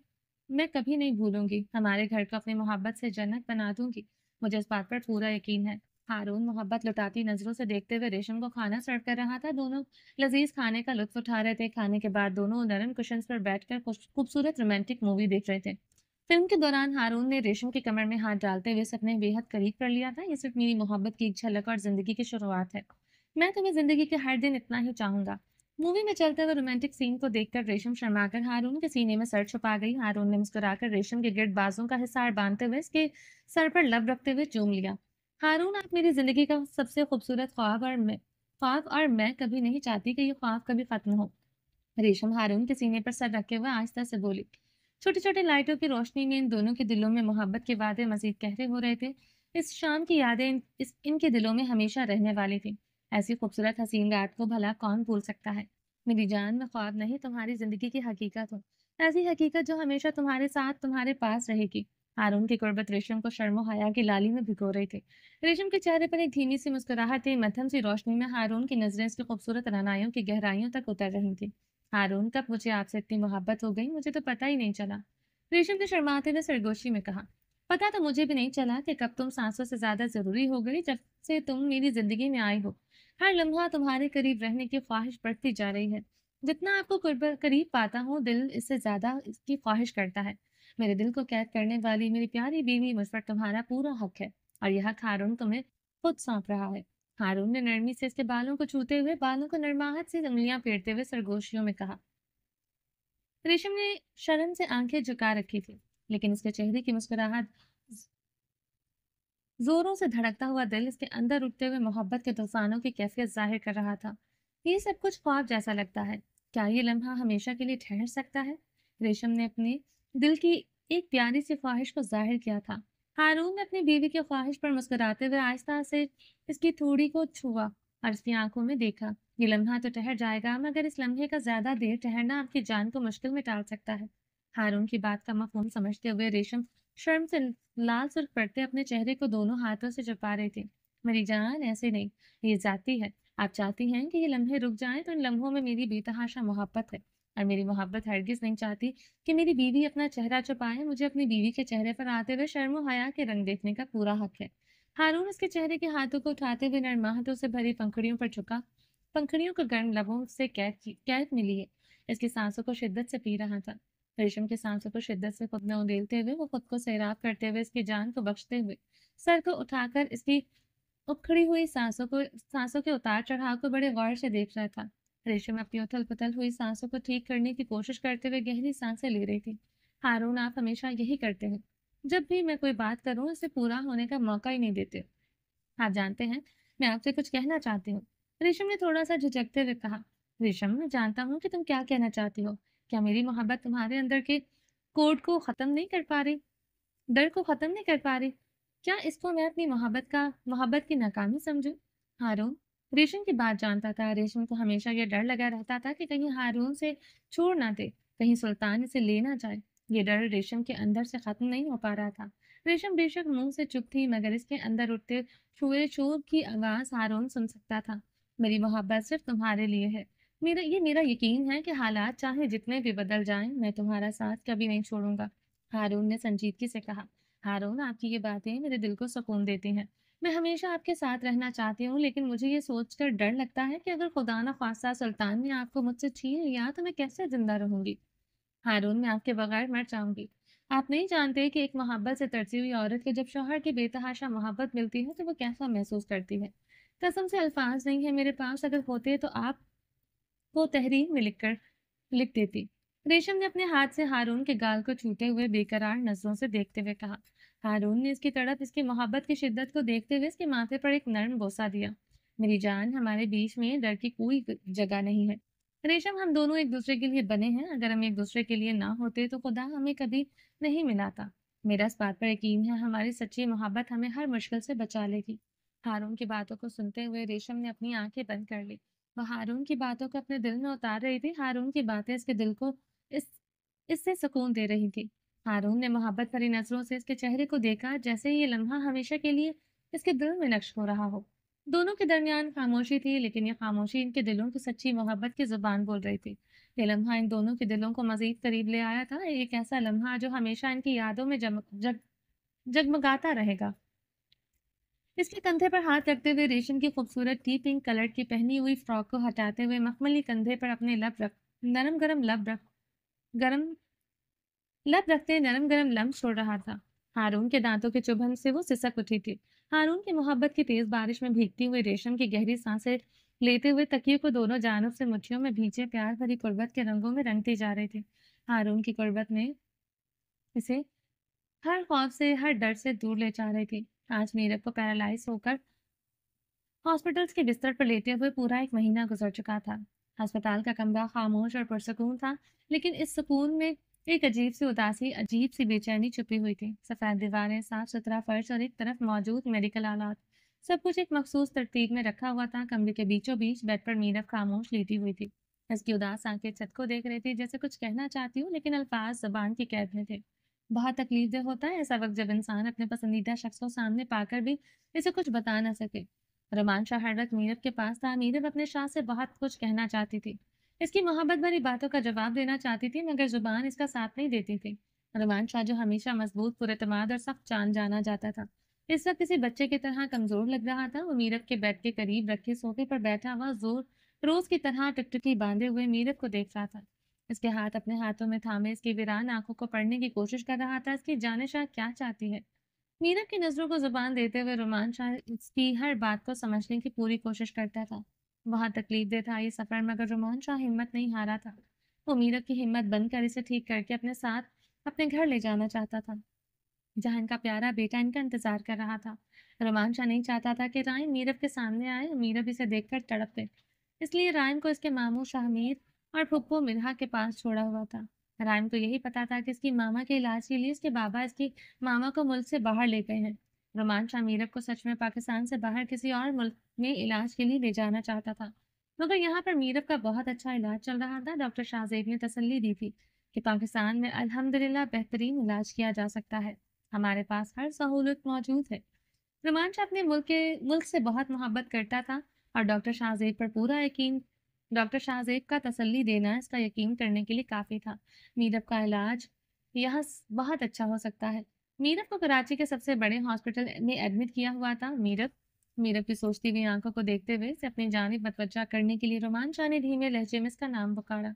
मैं कभी नहीं भूलूंगी। हमारे घर को अपनी मोहब्बत से जन्नत बना दूंगी। मुझे इस बात पर पूरा यकीन है। हारून मोहब्बत लुटाती नजरों से देखते हुए रेशम को खाना सर्व कर रहा था। दोनों लजीज खाने का लुत्फ उठा रहे थे। खाने के बाद दोनों नरम कुशन्स पर बैठकर खूबसूरत रोमांटिक मूवी देख रहे थे। फिल्म के दौरान हारून ने रेशम की कमर में हाथ डालते हुए सपने बेहद करीब कर लिया था। ये सिर्फ मेरी मोहब्बत की एक झलक और जिंदगी की शुरुआत है। मैं तुम्हें जिंदगी के हर दिन इतना ही चाहूंगा। मूवी में चलते हुए रोमांटिक सीन को देखकर रेशम शर्माकर हारून के सीने में सर छुपा गई। हारून ने मुस्कुराकर रेशम के गिर्द बाजों का हिसार बांधते हुए इसके सर पर लब रखते हुए चूम लिया। हारून, आप मेरी जिंदगी का सबसे खूबसूरत ख्वाब और मैं कभी नहीं चाहती कि ये ख्वाब कभी खत्म हो। रेशम हारून के सीने पर सर रखे हुए आहिस्ता से बोली। छोटी छोटी लाइटों की रोशनी में इन दोनों के दिलों में मोहब्बत के वादे मजीद गहरे हो रहे थे। इस शाम की यादें इनके दिलों में हमेशा रहने वाली थी। ऐसी खूबसूरत हसीन रात को भला कौन भूल सकता है। मेरी जान, में ख्वाब नहीं, तुम्हारी जिंदगी की हकीकत हो। ऐसी हकीकत जो हमेशा तुम्हारे साथ तुम्हारे पास रहेगी। हारून की गुर्बत रेशम को शर्मो हया की लाली में भिगो रही थी। रेशम के चेहरे पर एक धीमी सी मुस्कुराहट थी। मध्यम सी रोशनी में हारून की नजरें इसकी खूबसूरत रनाइयों की गहराइयों तक उतर रही थी। हारून, कब मुझे आपसे इतनी मोहब्बत हो गई, मुझे तो पता ही नहीं चला। रेशम ने शर्माते हुए सरगोशी में कहा। पता तो मुझे भी नहीं चला कि कब तुम सांसों से ज्यादा जरूरी हो गई जब से तुम मेरी जिंदगी में आए हो। हर लम्हा तुम्हारे करीब रहने की ख्वाहिश बढ़ती जा रही है। जितना आपको करीब पाता हूँ दिल इससे ज्यादा इसकी ख्वाहिश करता है। मेरे दिल को कैद करने वाली मेरी प्यारी बीवी, मुझ पर तुम्हारा पूरा हक है और यह हक हारून तुम्हें खुद सौंप रहा है। हारून ने नरमी से इसके बालों को छूते हुए, बालों को नरमाहट से उंगलियां फेरते हुए सरगोशियों में कहा। रेशम ने शर्म से आंखें झुका रखी थी, लेकिन उसके चेहरे की मुस्कुराहट, जोरों से धड़कता हुआ दिल, इसके अंदर उठते हुए मोहब्बत के तूफानों की कैफियत जाहिर कर रहा था। ये सब कुछ ख्वाब जैसा लगता है। क्या ये लम्हा हमेशा के लिए ठहर सकता है? रेशम ने अपने दिल की एक प्यारी सी ख्वाहिश को जाहिर किया था। हारून ने अपनी बीवी की ख्वाहिश पर मुस्कुराते हुए आहिस्ता से इसकी थोड़ी को छुआ और इसकी आंखों में देखा। ये लम्हा तो ठहर जाएगा, मगर इस लम्हे का ज्यादा देर ठहरना आपकी जान को मुश्किल में डाल सकता है। हारून की बात का मफहूम समझते हुए रेशम शर्म से लाल सुर्ख पड़ते अपने चेहरे को दोनों हाथों से छुपा रही थी। मेरी जान, ऐसे नहीं, ये जाती है। आप चाहती हैं कि ये लम्हे रुक जाएं, तो इन लम्हों में मेरी बेतहाशा मोहब्बत है। और मेरी मोहब्बत हरगिज नहीं चाहती कि मेरी बीवी अपना चेहरा छुपाए। मुझे अपनी बीवी के चेहरे पर आते हुए शर्म और हया के रंग देखने का पूरा हक है। हारून उसके चेहरे के हाथों को उठाते हुए नरमाहतों से भरी पंखुड़ियों पर झुका। पंखुड़ियों को गर्म लबों से कैद मिली है। इसकी सांसों को शिद्दत से पी रहा था। रेशम की सांसों को शिद्दत से खुद में उंडेलते हुए, वो खुद को सैराब करते हुए, इसकी जान को बख्शते हुए, सर को उठाकर इसकी उखड़ी हुई सांसों के उतार चढ़ाव को बड़े गौर से देख रहा था। रेशम अपनी उथल पुथल हुई सांसों को ठीक करने की कोशिश करते हुए गहरी सांसें ले रही थी। हारून, आप हमेशा यही करते हैं। जब भी मैं कोई बात करूं, इसे पूरा होने का मौका ही नहीं देते। आप जानते हैं, मैं आपसे कुछ कहना चाहती हूँ। रेशम ने थोड़ा सा झिझकते हुए कहा। रेशम, मैं जानता हूँ कि तुम क्या कहना चाहती हो। क्या मेरी मोहब्बत तुम्हारे अंदर के कोड को खत्म नहीं कर पा रही, डर को खत्म नहीं कर पा रही? क्या इसको मैं अपनी मोहब्बत की नाकामी समझूं? हारून रेशम की बात जानता था। रेशम को हमेशा यह डर लगा रहता था कि कहीं हारून से छोड़ ना दे, कहीं सुल्तान इसे ले ना जाए। ये डर रेशम के अंदर से खत्म नहीं हो पा रहा था। रेशम बेशक मुंह से चुप थी, मगर इसके अंदर उठते छुए शोर की आवाज हारून सुन सकता था। मेरी मोहब्बत सिर्फ तुम्हारे लिए है। मेरा यकीन है कि हालात चाहे जितने भी बदल जाएं, मैं तुम्हारा साथ कभी नहीं छोड़ूंगा। हारून ने संजीदगी से कहा। हारून, आपकी ये बातें मेरे दिल को सुकून देती हैं। मैं हमेशा आपके साथ रहना चाहती हूँ, लेकिन मुझे ये सोचकर डर लगता है कि अगर खुदा न खास्ता सुल्तान ने आपको मुझसे छीन लिया, तो मैं कैसे जिंदा रहूंगी? हारून, मैं आपके बगैर मर जाऊंगी। आप नहीं जानते कि एक मोहब्बत से तरसी हुई औरत को जब शौहर की बेतहाशा मोहब्बत मिलती है तो वो कैसा महसूस करती है। कसम से अल्फाज नहीं है मेरे पास, अगर होते तो आप वो तहरीर में लिख देती। रेशम ने अपने हाथ से हारून के गाल को छूते हुए बेकरार नजरों से देखते हुए कहा। हारून ने इसकी तड़प, इसकी मोहब्बत की शिद्दत को देखते हुए इसके माथे पर एक नर्म बोसा दिया। मेरी जान, हमारे बीच में डर की कोई जगह नहीं है। रेशम, हम दोनों एक दूसरे के लिए बने हैं। अगर हम एक दूसरे के लिए ना होते तो खुदा हमें कभी नहीं मिलाता। मेरा इस बात पर यकीन है, हमारी सच्ची मोहब्बत हमें हर मुश्किल से बचा लेगी। हारून की बातों को सुनते हुए रेशम ने अपनी आंखें बंद कर ली। वह हारून की बातों को अपने दिल में उतार रही थी। हारून की बातें इसके दिल को इस इससे सुकून दे रही थी। हारून ने मोहब्बत भरी नजरों से इसके चेहरे को देखा, जैसे ये लम्हा हमेशा के लिए इसके दिल में नक्श हो रहा हो। दोनों के दरमियान खामोशी थी, लेकिन ये खामोशी इनके दिलों की सच्ची मोहब्बत की जुबान बोल रही थी। ये लम्हा इन दोनों के दिलों को मजीद करीब ले आया था, एक ऐसा लम्हा जो हमेशा इनकी यादों में जगमगाता रहेगा। इसके कंधे पर हाथ रखते हुए रेशम की खूबसूरत टी पिंक कलर की पहनी हुई फ्रॉक को हटाते हुए मखमली कंधे पर अपने नरम गरम गरम लब रखते नरम गरम लम्ब छोड़ रहा था। हारून के दांतों के चुभन से वो सिसक उठी थी। हारून की मोहब्बत की तेज बारिश में भीगती हुई रेशम की गहरी सांसें लेते हुए तकिए को दोनों जानब से मुट्ठियों में भींचे प्यार भरी कुर्बत के रंगों में रंगती जा रही थी। हारून की कुर्बत में इसे हर खौफ से, हर डर से दूर ले जा रही थी। आज मीरब को पैरालाइज होकर हॉस्पिटल्स के बिस्तर पर लेटे हुए पूरा एक महीना गुजर चुका था। अस्पताल का कमरा खामोश और पुरसकून था, लेकिन इस सुकून में एक अजीब सी उदासी, अजीब सी बेचैनी छुपी हुई थी। सफेद दीवारें, साफ सुथरा फर्श और एक तरफ मौजूद मेडिकल आलात, सब कुछ एक मखसूस तरतीब में रखा हुआ था। कमरे के बीचों बीच बेड पर मीरब खामोश लेटी हुई थी। इसकी उदास आंखें छत को देख रही थी, जैसे कुछ कहना चाहती हूँ, लेकिन अल्फाज जबान की कैद में थे। बहुत तकलीफदेह होता है ऐसा वक्त, जब इंसान अपने पसंदीदा शख्स को सामने पाकर भी इसे कुछ बता ना सके। रोमांशा हर वक्त मीरब के पास था। मीरब अपने शाह से बहुत कुछ कहना चाहती थी, इसकी मोहब्बत भरी बातों का जवाब देना चाहती थी, मगर जुबान इसका साथ नहीं देती थी। रोमान शाह जो हमेशा मजबूत, पुरएतमाद और सख्त जान जाना जाता था, इस वक्त किसी बच्चे की तरह कमजोर लग रहा था। वो मीरब के बेड के करीब रखे सोफे पर बैठा हुआ रोज की तरह टुकटुकी बांधे हुए मीरब को देख रहा था। इसके हाथ अपने हाथों में थामे इसकी वीरान आंखों को पढ़ने की कोशिश कर रहा था। इसकी जाने शाह क्या चाहती है। मीरब की नजरों को जुबान देते हुए रोमान शाह इसकी हर बात को समझने की पूरी कोशिश करता था। बहुत तकलीफदेह था ये सफर, मगर रोमान शाह हिम्मत नहीं हारा था। वो मीरब की हिम्मत बनकर इसे ठीक करके अपने साथ अपने घर ले जाना चाहता था, जहाँ इनका प्यारा बेटा इनका इंतजार कर रहा था। रोमान शाह नहीं चाहता था कि रायन मीरब के सामने आए और मीरब इसे देखकर तड़पे। इसलिए रायन को इसके मामू शाहमीर और फुप्पो मिल्हा के पास छोड़ा हुआ था। रायन को यही पता था कि इसकी मामा के इलाज के लिए इसके बाबा इसकी मामा को मुल्क से बाहर ले गए हैं। रोमान शाह मीरब को सच में पाकिस्तान से बाहर किसी और मुल्क में इलाज के लिए ले जाना चाहता था, मगर यहाँ पर मीरब का बहुत अच्छा इलाज चल रहा था। डॉक्टर शाहजेब ने तसल्ली दी थी कि पाकिस्तान में अल्हम्दुलिल्लाह बेहतरीन इलाज किया जा सकता है। हमारे पास हर सहूलत मौजूद है। रोमांच अपने मुल्क से बहुत मोहब्बत करता था और डॉक्टर शाहजेब का तसल्ली देना इसका यकीन करने के लिए काफ़ी था। मीरब का इलाज यहाँ बहुत अच्छा हो सकता है। मीरब को कराची के सबसे बड़े हॉस्पिटल में एडमिट किया हुआ था। मीरब मीरब की सोचती हुई आंखों को देखते हुए इसे अपनी जानिब मतवज्जा करने के लिए रोमान शाह ने धीमे लहजे में इसका नाम पुकारा।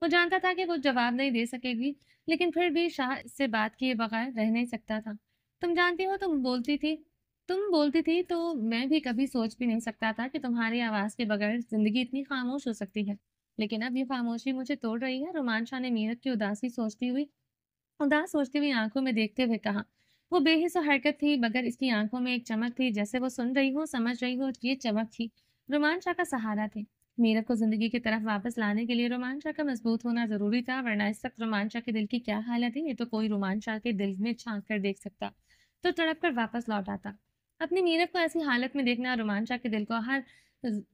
वो जानता था कि वो जवाब नहीं दे सकेगी, लेकिन फिर भी शाह इससे बात किए बगैर रह नहीं सकता था। तुम जानती हो, तुम बोलती थी तो मैं भी कभी सोच भी नहीं सकता था कि तुम्हारी आवाज़ के बगैर ज़िंदगी इतनी खामोश हो सकती है। लेकिन अब ये खामोशी मुझे तोड़ रही है। रोमान शाह ने मीरब की उदास सोचती हुई आंखों में देखते हुए कहा। वो बेहिस हरकत थी, मगर इसकी आंखों में एक चमक थी, जैसे वो सुन रही हो, समझ रही हो। ये चमक थी रोमान शाह का सहारा थी। मीरब को जिंदगी की तरफ वापस लाने के लिए रोमान शाह का मजबूत होना जरूरी था, वरना इस वक्त रोमान शाह के दिल की क्या हालत है ये तो कोई रोमान शाह के दिल में झांक कर देख सकता, तो तड़प कर वापस लौट आता। अपनी मीरब को ऐसी हालत में देखना रोमान शाह के दिल को हर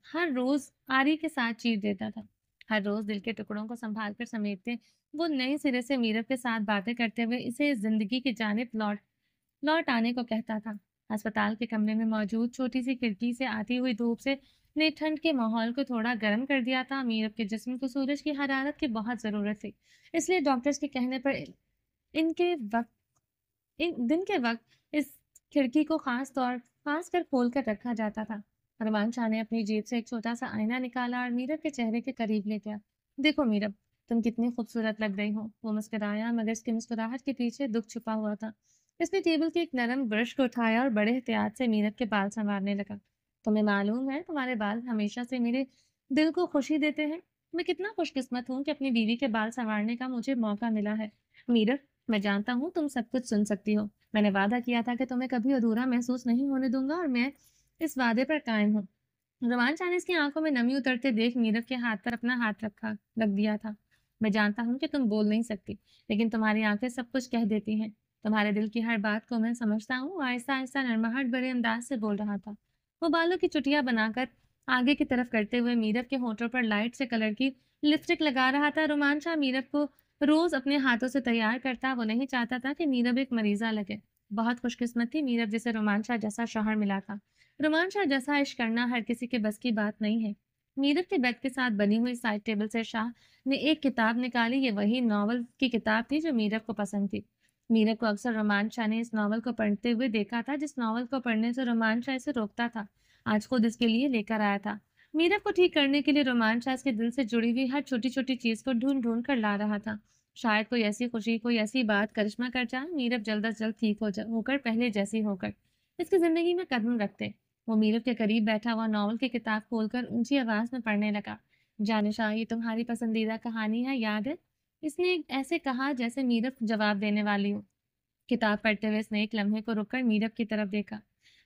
हर रोज आरी के साथ चीर देता था। हर रोज दिल के टुकड़ों को संभाल कर समेटते वो नए सिरे से मीरब के साथ बातें करते हुए इसे जिंदगी की जानिब लौट लौट आने को कहता था। अस्पताल के कमरे में मौजूद छोटी सी खिड़की से आती हुई धूप से ने ठंड के माहौल को थोड़ा गर्म कर दिया था। मीरब के जिस्म को सूरज की हरारत की बहुत ज़रूरत थी, इसलिए डॉक्टर्स के कहने पर इनके वक्त दिन के वक्त इस खिड़की को खास कर खोल कर रखा जाता था। अरमान शाह ने अपनी जेब से एक छोटा सा आईना निकाला और मीरब के चेहरे के करीब ले गया। देखो मीरब, तुम कितनी खूबसूरत लग रही हो। वो मुस्कुराया, मगर इसकी मुस्कुराहट के पीछे दुख छुपा हुआ था। इसने टेबल के एक नरम ब्रश को उठाया और बड़े एहतियात से मीरब के बाल संवारने लगा। तुम्हें मालूम है, तुम्हारे बाल हमेशा से मेरे दिल को खुशी देते हैं। मैं कितना खुशकिस्मत हूँ कि अपनी बीवी के बाल संवारने का मुझे मौका मिला है। मीरब, मैं जानता हूँ तुम सब कुछ सुन सकती हो। मैंने वादा किया था कि तुम्हें कभी अधूरा महसूस नहीं होने दूंगा, और मैं इस वादे पर कायम हूँ। रोमान चांद इसकी आंखों में नमी उतरते देख मीरब के हाथ पर अपना हाथ रख दिया था। मैं जानता हूँ कि तुम बोल नहीं सकती, लेकिन तुम्हारी आंखें सब कुछ कह देती हैं। तुम्हारे दिल की हर बात को मैं समझता हूँ। आहिस्ता आहिस्ता नरमाहट भरे अंदाज से बोल रहा था। वो बालों की चुटिया बनाकर आगे की तरफ करते हुए मीरब के होठों पर लाइट से कलर की लिपस्टिक लगा रहा था। रोमान शाह मीरब को रोज अपने हाथों से तैयार करता। वो नहीं चाहता था कि मीरब एक मरीजा लगे। बहुत खुशकिस्मत थी मीरब, जिसे रोमान शाह जैसा शौहर मिला था। रोमान शाह जैसा इश्क करना हर किसी के बस की बात नहीं है। मीरब के बेड के साथ बनी हुई साइड टेबल से शाह ने एक किताब निकाली। ये वही नॉवल की किताब थी जो मीरब को पसंद थी। मीरब को अक्सर रोमान शाह ने इस नॉवल को पढ़ते हुए देखा था, जिस नॉवल को पढ़ने से रोमान शाह इसे रोकता था। आज खुद इसके लिए लेकर आया था। मीरब को ठीक करने के लिए रोमान शाह इसके दिल से जुड़ी हुई हर छोटी छोटी चीज को ढूंढ ढूंढ कर ला रहा था। शायद कोई ऐसी खुशी, कोई ऐसी बात करिश्मा कर जाए, मीरब जल्द अज जल्द ठीक होकर पहले जैसी होकर इसकी जिंदगी में कदम रखते। वो मीरब के करीब बैठा हुआ नॉवल की किताब खोलकर ऊंची आवाज में पढ़ने लगा। जानिशा, ये तुम्हारी पसंदीदा कहानी है, याद है? इसने ऐसे कहा जैसे मीरब जवाब देने वाली हो। किताब पढ़ते हुए इसने एक लम्हे को रुककर मीरब की तरफ देखा।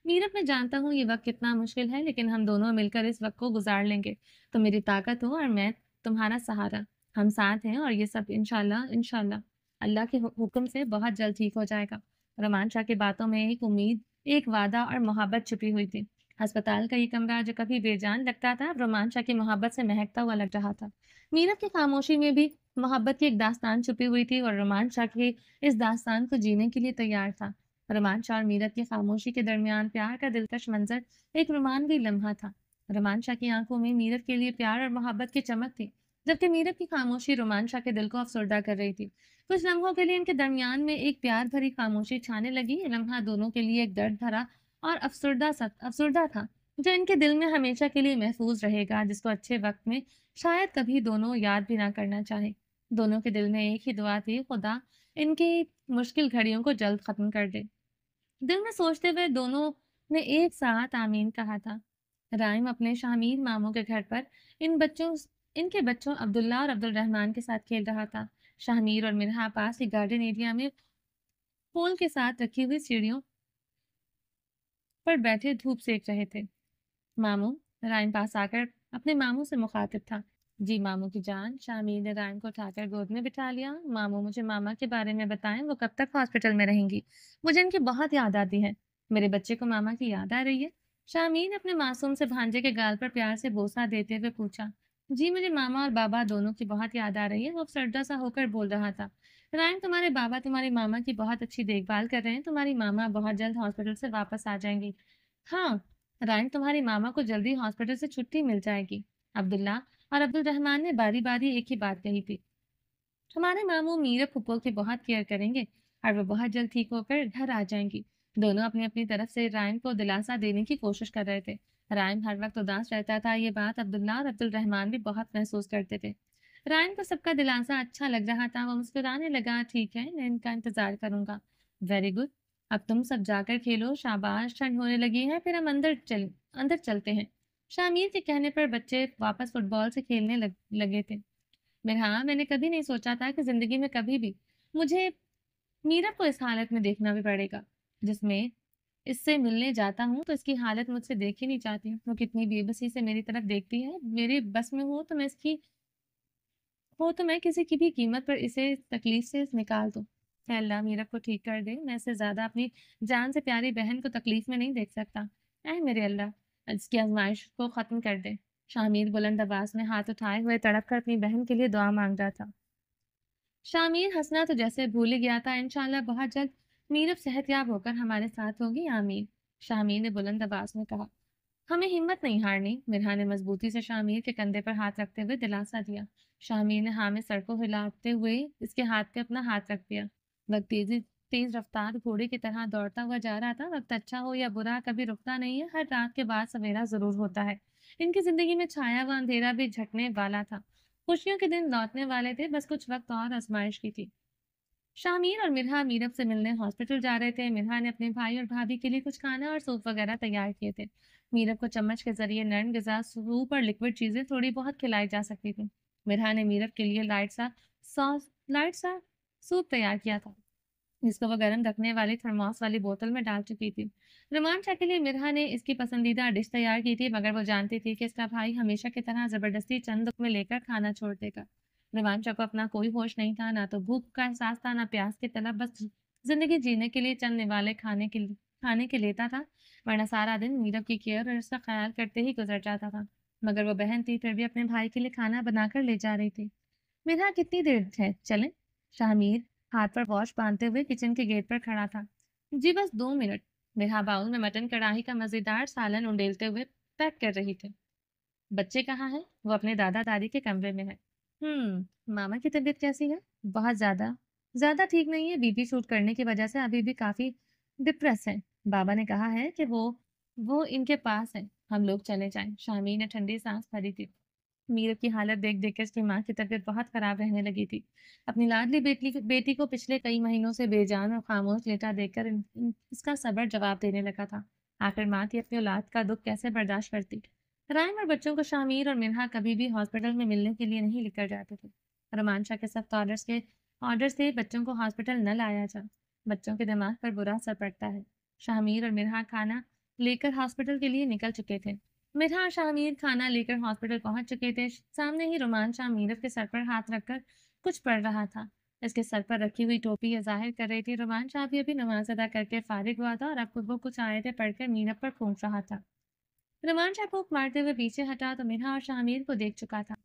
मीरब, मैं जानता हूँ ये वक्त कितना मुश्किल है, लेकिन हम दोनों मिलकर इस वक्त को गुजार लेंगे। तुम मेरी ताकत हो और मैं तुम्हारा सहारा। हम साथ हैं और ये सब इंशाल्लाह इंशाल्लाह अल्लाह के हुक्म से बहुत जल्द ठीक हो जाएगा। रमान शाह की बातों में एक उम्मीद, एक वादा और मोहब्बत छुपी हुई थी। अस्पताल का ये कमरा जो कभी बेजान लगता था, अब रोमान शाह की मोहब्बत से महकता हुआ लग रहा था। मीरब की खामोशी में भी मोहब्बत की एक दास्तान छुपी हुई थी, और रोमान शाह की इस दास्तान को जीने के लिए तैयार था। रोमान शाह और मीरब की खामोशी के दरमियान प्यार का दिलकश मंजर एक रोमानवी लम्हा था। रोमान शाह की आंखों में मीरब के लिए प्यार और मोहब्बत की चमक थी, जबकि मीरब की खामोशी रोमान शाह के दिल को अफसरदा कर रही थी। कुछ लम्हों के लिए इनके दरमियान में एक प्यार भरी खामोशी छाने लगी। ये लम्हा दोनों के लिए एक दर्द भरा और अफसुर्दा था, जो इनके दिल में हमेशा के लिए महफूज रहेगा, जिसको अच्छे वक्त में शायद कभी दोनों याद भी ना करना चाहे। दोनों के दिल में एक ही दुआ थी, खुदा इनकी मुश्किल घड़ियों को जल्द खत्म कर दे। दिल में सोचते हुए दोनों ने एक साथ आमीन कहा था। राइम अपने शामीर मामू के घर पर इनके बच्चों अब्दुल्ला और अब्दुल रहमान के साथ खेल रहा था। शामीर और मिनहा पास ही गार्डन एरिया में पोल के साथ रखी हुई सीढ़ियों पर बैठे धूप सेक रहे थे। मामू, राइम पास आकर अपने मामू से मुखातिब था। जी मामू की जान। शामीर ने राइम को उठाकर गोद में बिठा लिया। मामू, मुझे मामा के बारे में बताएं, वो कब तक हॉस्पिटल में रहेंगी? मुझे इनकी बहुत याद आती है। मेरे बच्चे को मामा की याद आ रही है? शामीर ने अपने मासूम से भांजे के गाल पर प्यार से बोसा देते हुए पूछा। जी मुझे मामा और बाबा दोनों की बहुत याद आ रही है, वो सरदा सा होकर बोल रहा था। राइम, तुम्हारे बाबा तुम्हारी मामा की बहुत अच्छी देखभाल कर रहे हैं, तुम्हारी मामा बहुत जल्द हॉस्पिटल से वापस आ जाएंगी। हाँ, राइम, तुम्हारी मामा को जल्दी हॉस्पिटल से छुट्टी मिल जाएगी। अब्दुल्ला और अब्दुल रहमान ने बारी बारी एक ही बात कही थी। हमारे मामू मीरा फुप्पो की बहुत केयर करेंगे और वो बहुत जल्द ठीक होकर घर आ जाएंगी। दोनों अपनी अपनी तरफ से राइम को दिलासा देने की कोशिश कर रहे थे। राइम हर वक्त उदास रहता था, ये बात अब्दुल्ला और अब्दुल रहमान भी बहुत महसूस करते थे। राइम को सबका दिलासा अच्छा लग रहा था। वो मुस्कुराने लगा। ठीक है, मैं इनका इंतजार करूंगा। Very good. अब तुम सब जाकर खेलो। शाबाश, ठंड होने लगी है, फिर हम अंदर चलते हैं। शामिर के कहने पर बच्चे वापस फुटबॉल से खेलने लगे थे। हाँ, मैंने कभी नहीं सोचा था कि जिंदगी में कभी भी मुझे मीरा को इस हालत में देखना भी पड़ेगा, जिसमें इससे मिलने जाता हूँ तो इसकी हालत मुझसे देख ही नहीं चाहती। वो कितनी बेबसी से मेरी तरफ देखती है। मेरे बस में हो तो मैं किसी की भी कीमत पर इसे तकलीफ से निकाल दूं। ऐ अल्लाह, मीरा को ठीक कर दे। मैं इससे ज्यादा अपनी जान से प्यारी बहन को तकलीफ में नहीं देख सकता। ऐ मेरे अल्लाह, इसकी आजमाइश को खत्म कर दे। शामिर बुलंद आवाज में हाथ उठाए हुए तड़प कर अपनी बहन के लिए दुआ मांग रहा था। शामिर हंसना तो जैसे भूल ही गया था। इंशाल्लाह बहुत जल्द मीरब सेहतयाब होकर हमारे साथ होगी, आमीन। शामिर ने बुलंद आवाज में कहा। हमें हिम्मत नहीं हारनी। मिरहा ने मजबूती से शामिर के कंधे पर हाथ रखते हुए दिलासा दिया। शामिर ने हाँ में सर को हिलाते हुए इसके हाथ पे अपना हाथ रख दिया। वक्त तेज रफ्तार घोड़े की तरह दौड़ता हुआ जा रहा था। वक्त अच्छा हो या बुरा कभी रुकता नहीं है। हर रात के बाद सवेरा जरूर होता है। इनकी जिंदगी में छाया व अंधेरा भी झटने वाला था। खुशियों के दिन लौटने वाले थे, बस कुछ वक्त और आजमाइश की थी। शामीर और मिरहा मीरब से मिलने हॉस्पिटल जा रहे थे। मिरहा ने अपने भाई और भाभी के लिए कुछ खाना और सूप वगैरह तैयार किए थे। मीरब को चम्मच के जरिए नरम ग़िज़ा, सूप और लिक्विड चीजें थोड़ी बहुत खिलाई जा सकती थी। मिरहा ने मीरब के लिए लाइट सा सूप तैयार किया था, जिसको वो गर्म रखने वाली थर्मोस वाली बोतल में डाल चुकी थी। रोमान शाह के लिए मिरहा ने इसकी पसंदीदा डिश तैयार की थी, मगर वो जानती थी कि इसका भाई हमेशा की तरह जबरदस्ती चंद में लेकर खाना छोड़ देगा। रोमान शाह को अपना कोई होश नहीं था, ना तो भूख का एहसास था, ना प्यास की तलब। बस जिंदगी जीने के लिए चंद निवाले खाने के लेता था, वरना सारा दिन मीरब की केयर और उसका ख्याल करते ही गुजर जाता था। मगर वो बहन थी, फिर भी अपने भाई के लिए खाना बनाकर ले जा रही थी। मिरहा, कितनी देर है, चलें? शाहमीर हाथ पर वॉच बांधते हुए किचन के गेट पर खड़ा था। जी बस 2 मिनट। मिरहा बाउल में मटन कढ़ाई का मजेदार सालन उंडेलते हुए पैक कर रही थी। बच्चे कहाँ हैं? वो अपने दादा दादी के कमरे में है। मामा की तबीयत कैसी है? बहुत ज्यादा ठीक नहीं है। बीपी शूट करने की वजह से अभी भी काफी डिप्रेस है। बाबा ने कहा है कि वो इनके पास है, हम लोग चले जाएं। शामी ने ठंडी सांस भरी थी। मीरब की हालत देख देख कर उसकी माँ की तबीयत बहुत खराब रहने लगी थी। अपनी लाडली बेटी को पिछले कई महीनों से बेजान और खामोश लेटा देखकर इसका सब्र जवाब देने लगा था। आखिर माँ थी, अपनी औलाद का दुख कैसे बर्दाश्त करती। राइम और बच्चों को शामिर और मिनहा कभी भी हॉस्पिटल में मिलने के लिए नहीं लेकर जाते थे। रोमांशा के सख्त ऑर्डर से बच्चों को हॉस्पिटल न लाया जा। बच्चों के दिमाग पर बुरा असर पड़ता है। शामिर और मिनहा खाना लेकर हॉस्पिटल के लिए निकल चुके थे। मिठा और शाहमीर खाना लेकर हॉस्पिटल पहुंच चुके थे। सामने ही रोमान शाह मीरब के सर पर हाथ रखकर कुछ पढ़ रहा था। इसके सर पर रखी हुई टोपी यह जाहिर कर रही थी रोमान शाह भी अभी नमाज अदा करके फारिग हुआ था और अब वो कुछ आयतें पढ़कर मीरब पर फूंक रहा था। रोमान शाह फूंक मारते हुए पीछे हटा तो मिठा और शाहमीर को देख चुका था।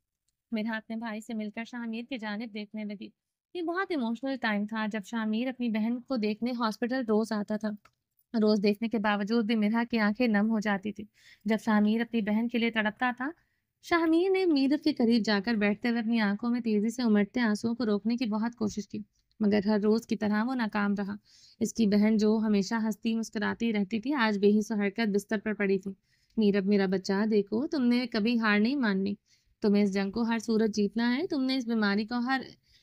मिठा अपने भाई से मिलकर शाहमीर की जानिब देखने लगी। ये बहुत इमोशनल टाइम था जब शाहमीर अपनी बहन को देखने हॉस्पिटल रोज आता था। रोज देखने के बावजूद भी मिरहा की आंखें नम हो जाती थी। जब शाहमीर अपनी बहन के लिए तड़पता था, शाहमीर ने मीरब के करीब जाकर बैठते हुए अपनी आंखों में तेजी से उमड़ते आंसुओं को रोकने की बहुत कोशिश की। मगर हर रोज की तरह वो नाकाम रहा। इसकी बहन जो हमेशा हंसती मुस्कुराती रहती थी, आज बेहिस हरकत बिस्तर पर पड़ी थी। मीरब मेरा बच्चा, देखो तुमने कभी हार नहीं माननी। तुम्हें इस जंग को हर सूरत जीतना है। तुमने इस बीमारी को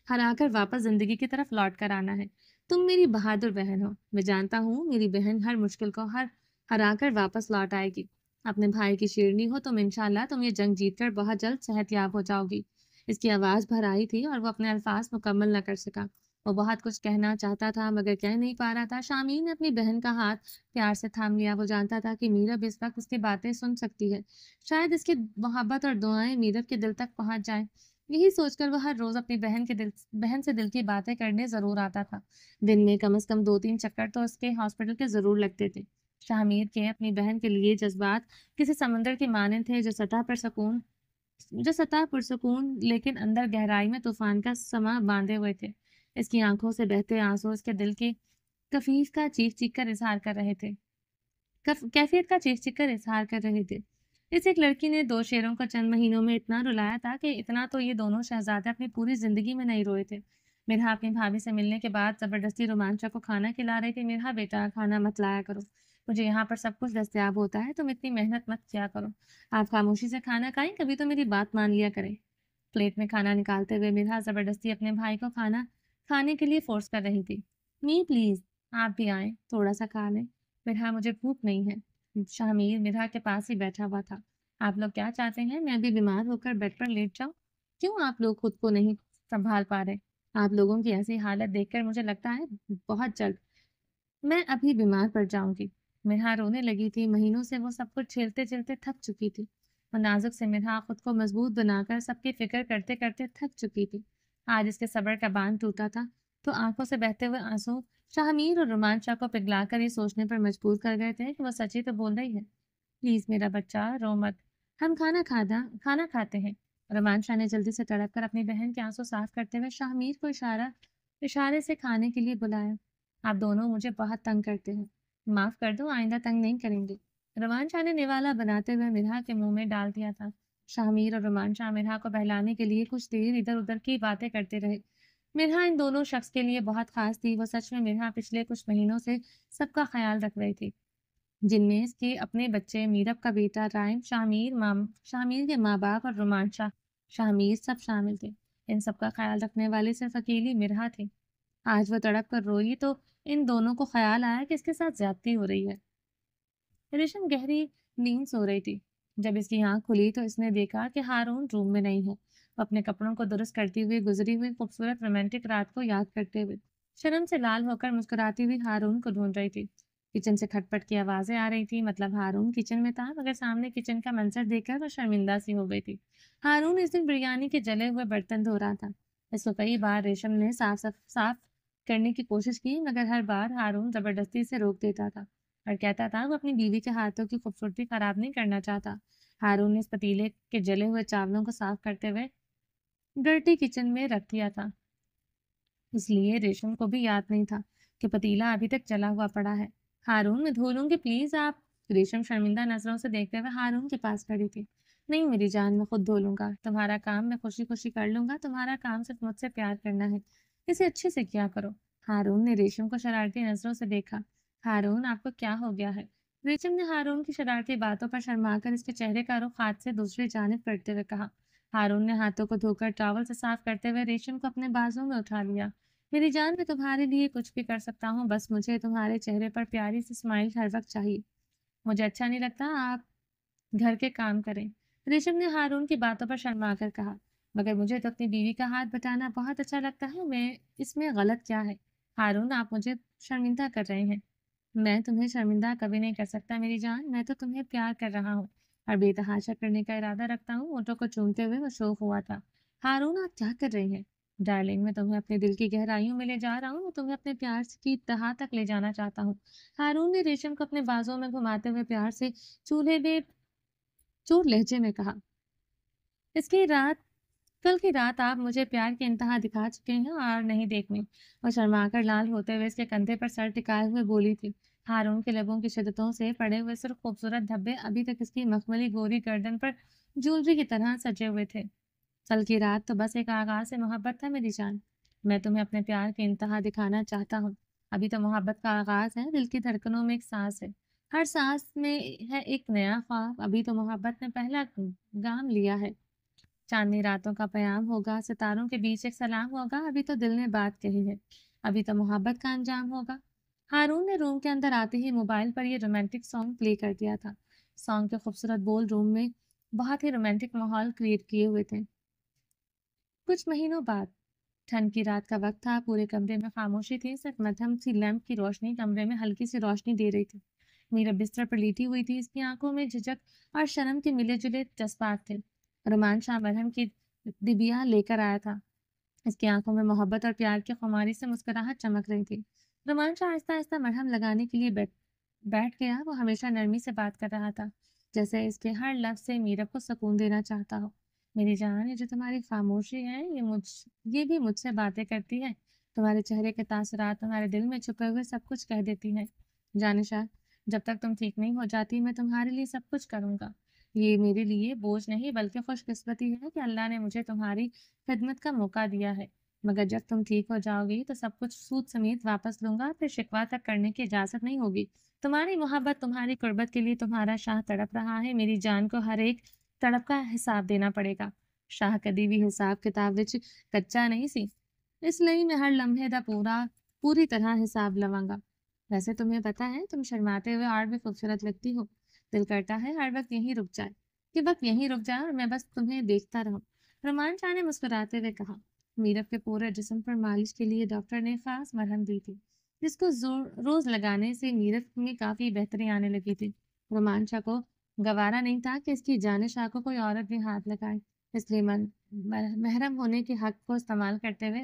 हराकर वापस जिंदगी की तरफ लौट कर आना है। तुम मेरी बहादुर बहन हो। मैं जानता हूँ मेरी बहन हर मुश्किल को हराकर वापस लौट आएगी। अपने भाई की शेरनी हो तुम। इंशाल्लाह तुम ये जंग जीतकर बहुत जल्द सेहतयाब हो जाओगी। इसकी आवाज भर आई थी और वो अपने अल्फाज मुकम्मल न कर सका। वो बहुत कुछ कहना चाहता था मगर कह नहीं पा रहा था। शामीर ने अपनी बहन का हाथ प्यार से थाम लिया। वो जानता था कि मीरब इस वक्त उसकी बातें सुन सकती है। शायद इसकी मोहब्बत और दुआएं मीरब के दिल तक पहुंच जाएं। यही सोचकर वह हर रोज अपनी बहन से दिल की बातें करने जरूर आता था। दिन में कम से कम 2-3 चक्कर तो उसके हॉस्पिटल के जरूर लगते थे। शामीर के अपनी बहन के लिए जज्बात किसी समंदर के मानंद थे जो सतह पुरसुकून लेकिन अंदर गहराई में तूफान का समा बांधे हुए थे। इसकी आंखों से बहते आंसू इसके दिल की कफीफ का चीख चीख कर इजहार कर रहे थे कैफियत का चीख चीख कर इजहार कर रहे थे। इस एक लड़की ने 2 शेरों को चंद महीनों में इतना रुलाया था कि इतना तो ये दोनों शहजादे अपनी पूरी जिंदगी में नहीं रोए थे। मिर्हा अपनी भाभी से मिलने के बाद जबरदस्ती रोमांचा को खाना खिला रही थी। मिर्हा बेटा, खाना मत लाया करो। मुझे यहाँ पर सब कुछ दस्तयाब होता है, तुम इतनी मेहनत मत किया करो। आप खामोशी से खाना खाएं, कभी तो मेरी बात मान लिया करें। प्लेट में खाना निकालते हुए मिर्हा जबरदस्ती अपने भाई को खाना खाने के लिए फोर्स कर रही थी। मी प्लीज, आप भी आए, थोड़ा सा खा लें। मिर्हा, मुझे भूख नहीं है। शामीर मिर्हा के पास ही बैठा हुआ था। आप लोग क्या चाहते हैं, मैं भी बीमार होकर बेड पर लेट जाऊं? क्यों आप लोग खुद को नहीं संभाल पा रहे? आप लोगों की ऐसी हालत देखकर मुझे लगता है बहुत जल्द मैं अभी बीमार पड़ जाऊंगी। मिर्हा रोने लगी थी। महीनों से वो सब कुछ झेलते झेलते थक चुकी थी। वो नाजुक से मिर्हा खुद को मजबूत बनाकर सबकी फिक्र करते करते थक चुकी थी। आज इसके सब्र का बांध टूटा था तो आंखों से बहते हुए आंसू शाहमीर और रोमांचा को पिघलाकर ये सोचने पर मजबूर कर गए थे कि वह सच्ची तो बोल रही है। प्लीज मेरा बच्चा, रो मत। हम खाना खाते हैं। रोमांचा ने जल्दी से तड़प कर अपनी बहन के आंसू साफ करते हुए शाहमीर को इशारे से खाने के लिए बुलाया। आप दोनों मुझे बहुत तंग करते हो। माफ कर दो, आइंदा तंग नहीं करेंगे। रोमांचा ने निवाला बनाते हुए मिर्हा के मुंह में डाल दिया था। शाहमीर और रोमांचा मिर्हा को बहलाने के लिए कुछ देर इधर उधर की बातें करते रहे। मिर्हा इन दोनों शख्स के लिए बहुत खास थी। वो सच में मिर्हा पिछले कुछ महीनों से सबका ख्याल रख रही थी, जिनमें इसके अपने बच्चे, मीरब का बेटा राइम, शामिर के माँ बाप और रोमांचा शामिर सब शामिल थे। इन सब का ख्याल रखने वाले सिर्फ अकेली मिर्हा थी। आज वो तड़प कर रोई तो इन दोनों को ख्याल आया कि इसके साथ ज्यादती हो रही है। रेशम गहरी नींद सो रही थी। जब इसकी आंख खुली तो इसने देखा कि हारून रूम में नहीं है। वो अपने कपड़ों को दुरुस्त करती हुई गुजरी हुई खूबसूरत रोमांटिक रात को याद करते हुए शर्म से लाल होकर मुस्कुराती हुई हारून को ढूंढ रही थी। किचन से खटपट की आवाजें आ रही थी। मतलब हारून किचन में था, मगर सामने किचन का मंजर देखकर वो शर्मिंदा सी हो गई थी। हारून इस दिन बिरयानी के जले हुए बर्तन धो रहा था। इसको कई बार रेशम ने साफ करने की कोशिश की, मगर हर बार हारून जबरदस्ती से रोक देता था और कहता था वो अपनी बीवी के हाथों की खूबसूरती खराब नहीं करना चाहता। हारून ने इस पतीले के जले हुए चावलों को साफ करते हुए डर्टी किचन में रख दिया था, इसलिए रेशम को भी याद नहीं था कि पतीला अभी तक जला हुआ पड़ा है। हारून, मैं धो लूंगी, प्लीज आप। रेशम शर्मिंदा नजरों से देखते हुए हारून के पास खड़ी थी। नहीं मेरी जान, मैं खुद धो लूंगा। तुम्हारा काम मैं खुशी खुशी कर लूंगा। तुम्हारा काम सिर्फ मुझसे प्यार करना है। इसे अच्छे से किया करो। हारून ने रेशम को शरारती नजरों से देखा। हारून, आपको क्या हो गया है? रेशम ने हारून की शरारती बातों पर शर्माकर इसके चेहरे का रुख हाथ से दूसरी जानिब करते हुए कहा। हारून ने हाथों को धोकर टॉवल से साफ करते हुए रेशम को अपने बाजुओं में उठा लिया। मेरी जान, मैं तुम्हारे लिए कुछ भी कर सकता हूँ, बस मुझे तुम्हारे चेहरे पर प्यारी सी स्माइल हर वक्त चाहिए। मुझे अच्छा नहीं लगता आप घर के काम करें। रेशम ने हारून की बातों पर शर्मा कर कहा। मगर मुझे तो अपनी बीवी का हाथ बटाना बहुत अच्छा लगता है। मैं इसमें गलत क्या है? हारून, आप मुझे शर्मिंदा कर रहे हैं। मैं तुम्हें शर्मिंदा कभी नहीं कर सकता मेरी जान। मैं तो तुम्हें प्यार कर रहा हूँ और बेतहाशा करने का इरादा रखता हूँ। होठों को चूमते हुए वो शोक हुआ था। हारून, आप क्या कर रही हैं? डार्लिंग, मैं तुम्हें अपने दिल की गहराइयों में ले जा रहा हूँ। मैं तुम्हें अपने प्यार की तह तक ले जाना चाहता हूँ। हारून ने रेशम को अपने बाजों में घुमाते हुए प्यार से चूल्हे में चोर लहजे में कहा। इसकी रात कल की रात आप मुझे प्यार की इंतहा दिखा चुके हैं और नहीं देखनी। वो शर्माकर लाल होते हुए इसके कंधे पर सर टिकाए हुए बोली थी। हारून के लबों की शिद्दतों से पड़े हुए सिर्फ खूबसूरत धब्बे अभी तक इसकी मखमली गोरी गर्दन पर ज्वेलरी की तरह सजे हुए थे। कल की रात तो बस एक आगाज से मोहब्बत था मेरी जान। میں تمہیں اپنے پیار کی انتہا دکھانا چاہتا ہوں۔ ابھی تو محبت کا آغاز ہے، دل کی دھڑکنوں میں ایک سانس ہے، ہر سانس میں ہے ایک نیا خواب۔ ابھی تو محبت نے پہلا گام لیا ہے، چاندنی راتوں کا پیام ہوگا، ستاروں کے بیچ ایک سلام ہوگا۔ ابھی تو دل نے بات کہی ہے، ابھی تو محبت کا انجام ہوگا۔ ہارون نے روم کے اندر آتے ہی موبائل پر یہ رومانٹک سانگ پلے کر دیا تھا۔ سانگ کے خوبصورت بول روم میں بہت ہی رومانٹک ماحول کریٹ کیے ہوئے تھے۔ کچھ مہینوں بعد ٹھنڈ کی رات کا وقت تھا، پورے کمرے میں خاموشی تھی، صرف مدھم سی لیمپ کی روشنی کمرے میں ہلکی سی روشنی دے رہی تھی۔ میرا بستر پر لیٹی ہوئی تھی، اس کی آنکھوں میں جھجک اور شرم کے ملے جلے جذبات تھے۔ رومان شاہ مرہم کی ڈبیا لے کر آیا تھا، اس کی آنکھوں میں محبت اور پیار کی خماری سے مسکراہٹ چمک رہی تھی۔ رومان شاہ آہستہ آہستہ مرہم لگانے کے لیے بیٹھ گیا۔ وہ ہمیشہ نرمی سے بات کر رہا تھا، جیسے اس کے ہر لفظ سے میرب کو سکون دینا چاہتا ہو۔ میری جان، یہ جو تمہاری خاموشی ہے یہ بھی مجھ سے باتیں کرتی ہے۔ تمہارے چہرے کے تاثرات تمہارے دل میں چھپے ہوئے سب کچھ کہہ دیتی ہیں۔ جانشاہ، جب تک تم ٹھیک نہیں ہو جاتی میں تمہارے لیے سب کچھ کروں گا۔ یہ میرے لیے بوجھ نہیں بلکہ خوش قسمتی ہے کہ اللہ نے مجھے تمہاری خدمت کا موقع دیا ہے۔ مگر جب تم ٹھیک ہو جاؤ گی تو سب کچھ سود سمیت واپس لوں گا، پھر شکوہ تک کرنے کی اجازت نہیں ہوگی۔ تمہاری محبت، تمہاری قربت کے لیے تمہارا شاہ تڑپ رہا ہے۔ میری جان کو ہر ایک تڑپ کا حساب دینا پڑے گا۔ شاہ کدی بھی حساب کتاب وچ کچا نہیں سی، اس لیے میں ہر لمحے دا پوری طرح حساب لواں گا۔ ویسے تمہیں پتا ہے تم شرماتے ہوئے اور بھی خوبصورت لگتی ہو، دل کرتا ہے ہر وقت یہیں رک جائے اور میں بس تمہیں دیکھتا رہوں۔ رومان شاہ نے مسکراتے ہوئے کہا۔ میرب کے پورے جسم پر مالش کے لیے ڈاکٹر نے خاص مرہم دی تھی، جس کو روز لگانے سے میرب میں کافی بہتری آنے لگی تھی۔ رومان شاہ کو گوارا نہیں تھا کہ اس کی جانشاہ کو کوئی عورت بھی ہاتھ لگائے، اس لیے محرم ہونے کے حق کو استعمال کرتے ہوئے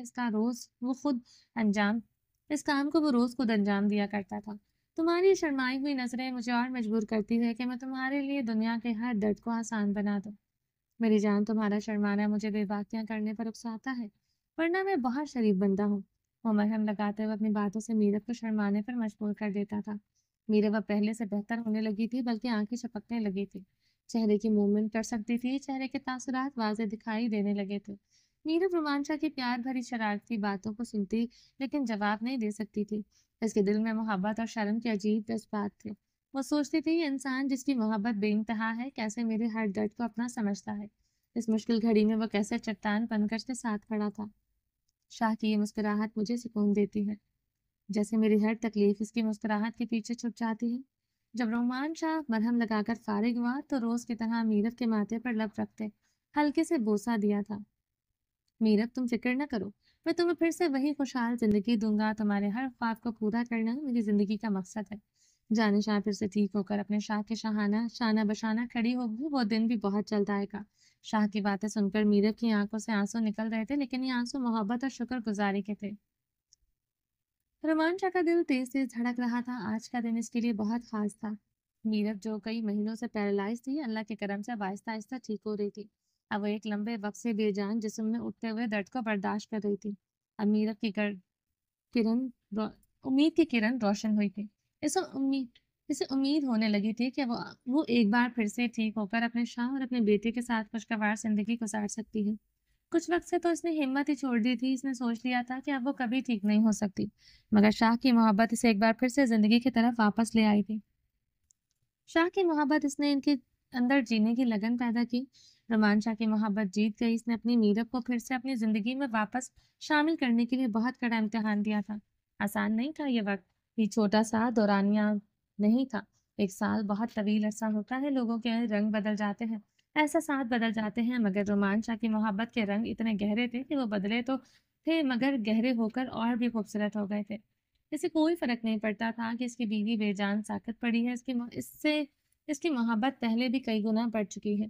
اس کام کو وہ روز خود انجام دیا کرتا تھا۔ تمہاری شرمائی ہوئی نظریں مجھے اور مجبور کرتی ہے کہ میں تمہارے لیے دنیا کے ہر درد کو آسان بنا دوں۔ میری جان، تمہارا شرمانا مجھے بے باکیاں کرنے پر اکساتا ہے، ورنہ میں بہت شریف بندہ ہوں۔ وہ مرہم لگاتے ہوئے اپنی باتوں سے میرب کو شرمانے پر مجبور کر دیتا تھا۔ میرب اب پہلے سے بہتر ہونے لگی تھی، بلکہ آنکھیں چپکنے لگی تھی، چہرے کی موومنٹ کر سکتی تھی، چہرے کے تاثرات واضح دکھائی دینے لگے تھے۔ میرب رومانچا کی پیار بھری شرارتی باتوں کو سنتی لیکن جواب نہیں دے سکتی تھی۔ اس کے دل میں محبت اور شرم کے عجیب جذبات تھے۔ وہ سوچتی تھی، انسان جس کی محبت بے انتہا ہے کیسے میرے ہر درد کو اپنا سمجھتا ہے۔ اس مشکل گھڑی میں وہ کیسے چٹان بن کر کے ساتھ کھڑا تھا۔ شاہ کی یہ مسکراہٹ مجھے سکون دیتی ہے، جیسے میری ہر تکلیف اس کی مسکراہٹ کے پیچھے چھپ جاتی ہے۔ جب رومان شاہ مرہم لگا کر فارغ ہوا تو روز کی طرح میرب کے ماتھے پر لب رکھتے ہلکے سے بوسہ دیا تھا۔ میرب، تم فکر نہ کرو، میں تمہیں پھر سے وہی خوشحال زندگی دوں گا۔ تمہارے ہر خواب کو پورا کرنا میری زندگی کا مقصد ہے۔ جانشاہ پھر سے ٹھیک ہو کر اپنے شاہ کے شانہ بشانہ کھڑی ہوگی، وہ دن بھی بہت جلد آئے گا۔ شاہ کی باتیں سن کر میرب کی آنکھوں سے آنسو نکل رہے تھے، لیکن یہ آنسو محبت اور شکر گزاری کے تھے۔ رومان شاہ کا دل تیز تیز دھڑک رہا تھا، آج کا دن اس کے لیے بہت خاص تھا۔ میرب جو کئی مہینوں سے پیرالائز تھی، اللہ کے کرم سے اب آہستہ آہستہ ٹھیک ہو رہی تھی۔ اب وہ ایک لمبے وقت سے بے جان جسم میں اٹھتے ہوئے درد کو برداشت کر رہی تھی۔ اب میرب کی امید کی کرن روشن ہوئی تھی۔ اسے امید ہونے لگی تھی کہ وہ ایک بار پھر سے ٹھیک ہو کر اپنے شاہ اور اپنے بیٹے کے ساتھ خوشگوار زندگی گزار سکتی ہے۔ کچھ وقت سے تو اس نے ہمت ہی چھوڑ دی تھی، اس نے سوچ لیا تھا کہ اب وہ کبھی ٹھیک نہیں ہو سکتی، مگر شاہ کی محبت اسے ایک بار پھر سے زندگی کی طرف واپس لے آئی تھی۔ شاہ کی محبت اس نے ان کے اندر جینے کی لگن پیدا کی۔ رومان شاہ کی محبت جیت گئی، اس نے اپنی میرب کو پھر سے اپنی زندگی میں واپس شامل کرنے کے لیے بہت کڑا امتحان دیا تھا۔ آسان نہیں تھا یہ وقت، یہ چھوٹا سا دورانیہ نہیں تھا۔ ایک سال بہت طویل عرصہ ہوتا ہے، لوگوں کے رنگ بدل جاتے ہیں، احساسات بدل جاتے ہیں، مگر رومان شاہ کی محبت کے رنگ اتنے گہرے تھے کہ وہ بدلے تو تھے مگر گہرے ہو کر اور بھی خوبصورت ہو گئے تھے۔ اسے کوئی فرق نہیں پڑتا تھا کہ اس کی بیوی بے جان ساکت پڑی ہے، اس کی محبت پہلے بھی کئی گنا بڑھ چکی ہے۔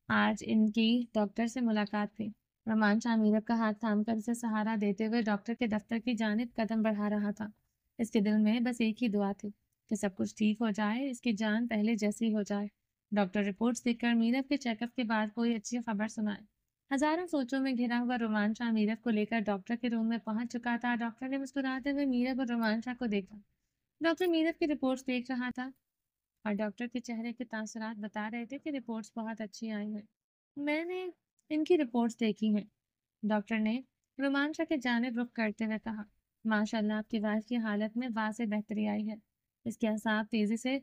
آج ان کی ڈاکٹر سے ملاقات تھی۔ رومان شاہ میرب کا ہاتھ تھام کر اسے سہارا دیتے ہوئے ڈاکٹر کے دفتر کی جانب قدم بڑھا رہا تھا۔ اس کے دل میں بس ایک ہی دعا تھی کہ سب کچھ ٹھیک ہو جائے، اس کی جان پہلے جیسی ہو جائے۔ ڈاکٹر رپورٹس دیکھ کر میرب کے چیک اپ کے بعد کوئی اچھی خبر سنائے۔ ہزاروں سوچوں میں گھرا ہوا رومان شاہ میرب کو لے کر ڈاکٹر کے روم میں پہنچ چکا تھا۔ ڈاکٹر نے مسکراتے ہوئے میرب اور رومان شاہ کو دیکھا۔ ڈاکٹر میرب کی رپورٹس دیکھ رہا تھا اور ڈاکٹر کے چہرے کے تاثرات بتا رہے تھے کہ رپورٹس بہت اچھی آئی ہیں۔ میں نے ان کی رپورٹس دیکھی ہیں، ڈاکٹر نے रोमांचा की जानिब रुख करते हुए कहा, माशाल्लाह आपकी वाइफ की हालत में वाज़ेह बेहतरी आई है। इसके असाब तेजी से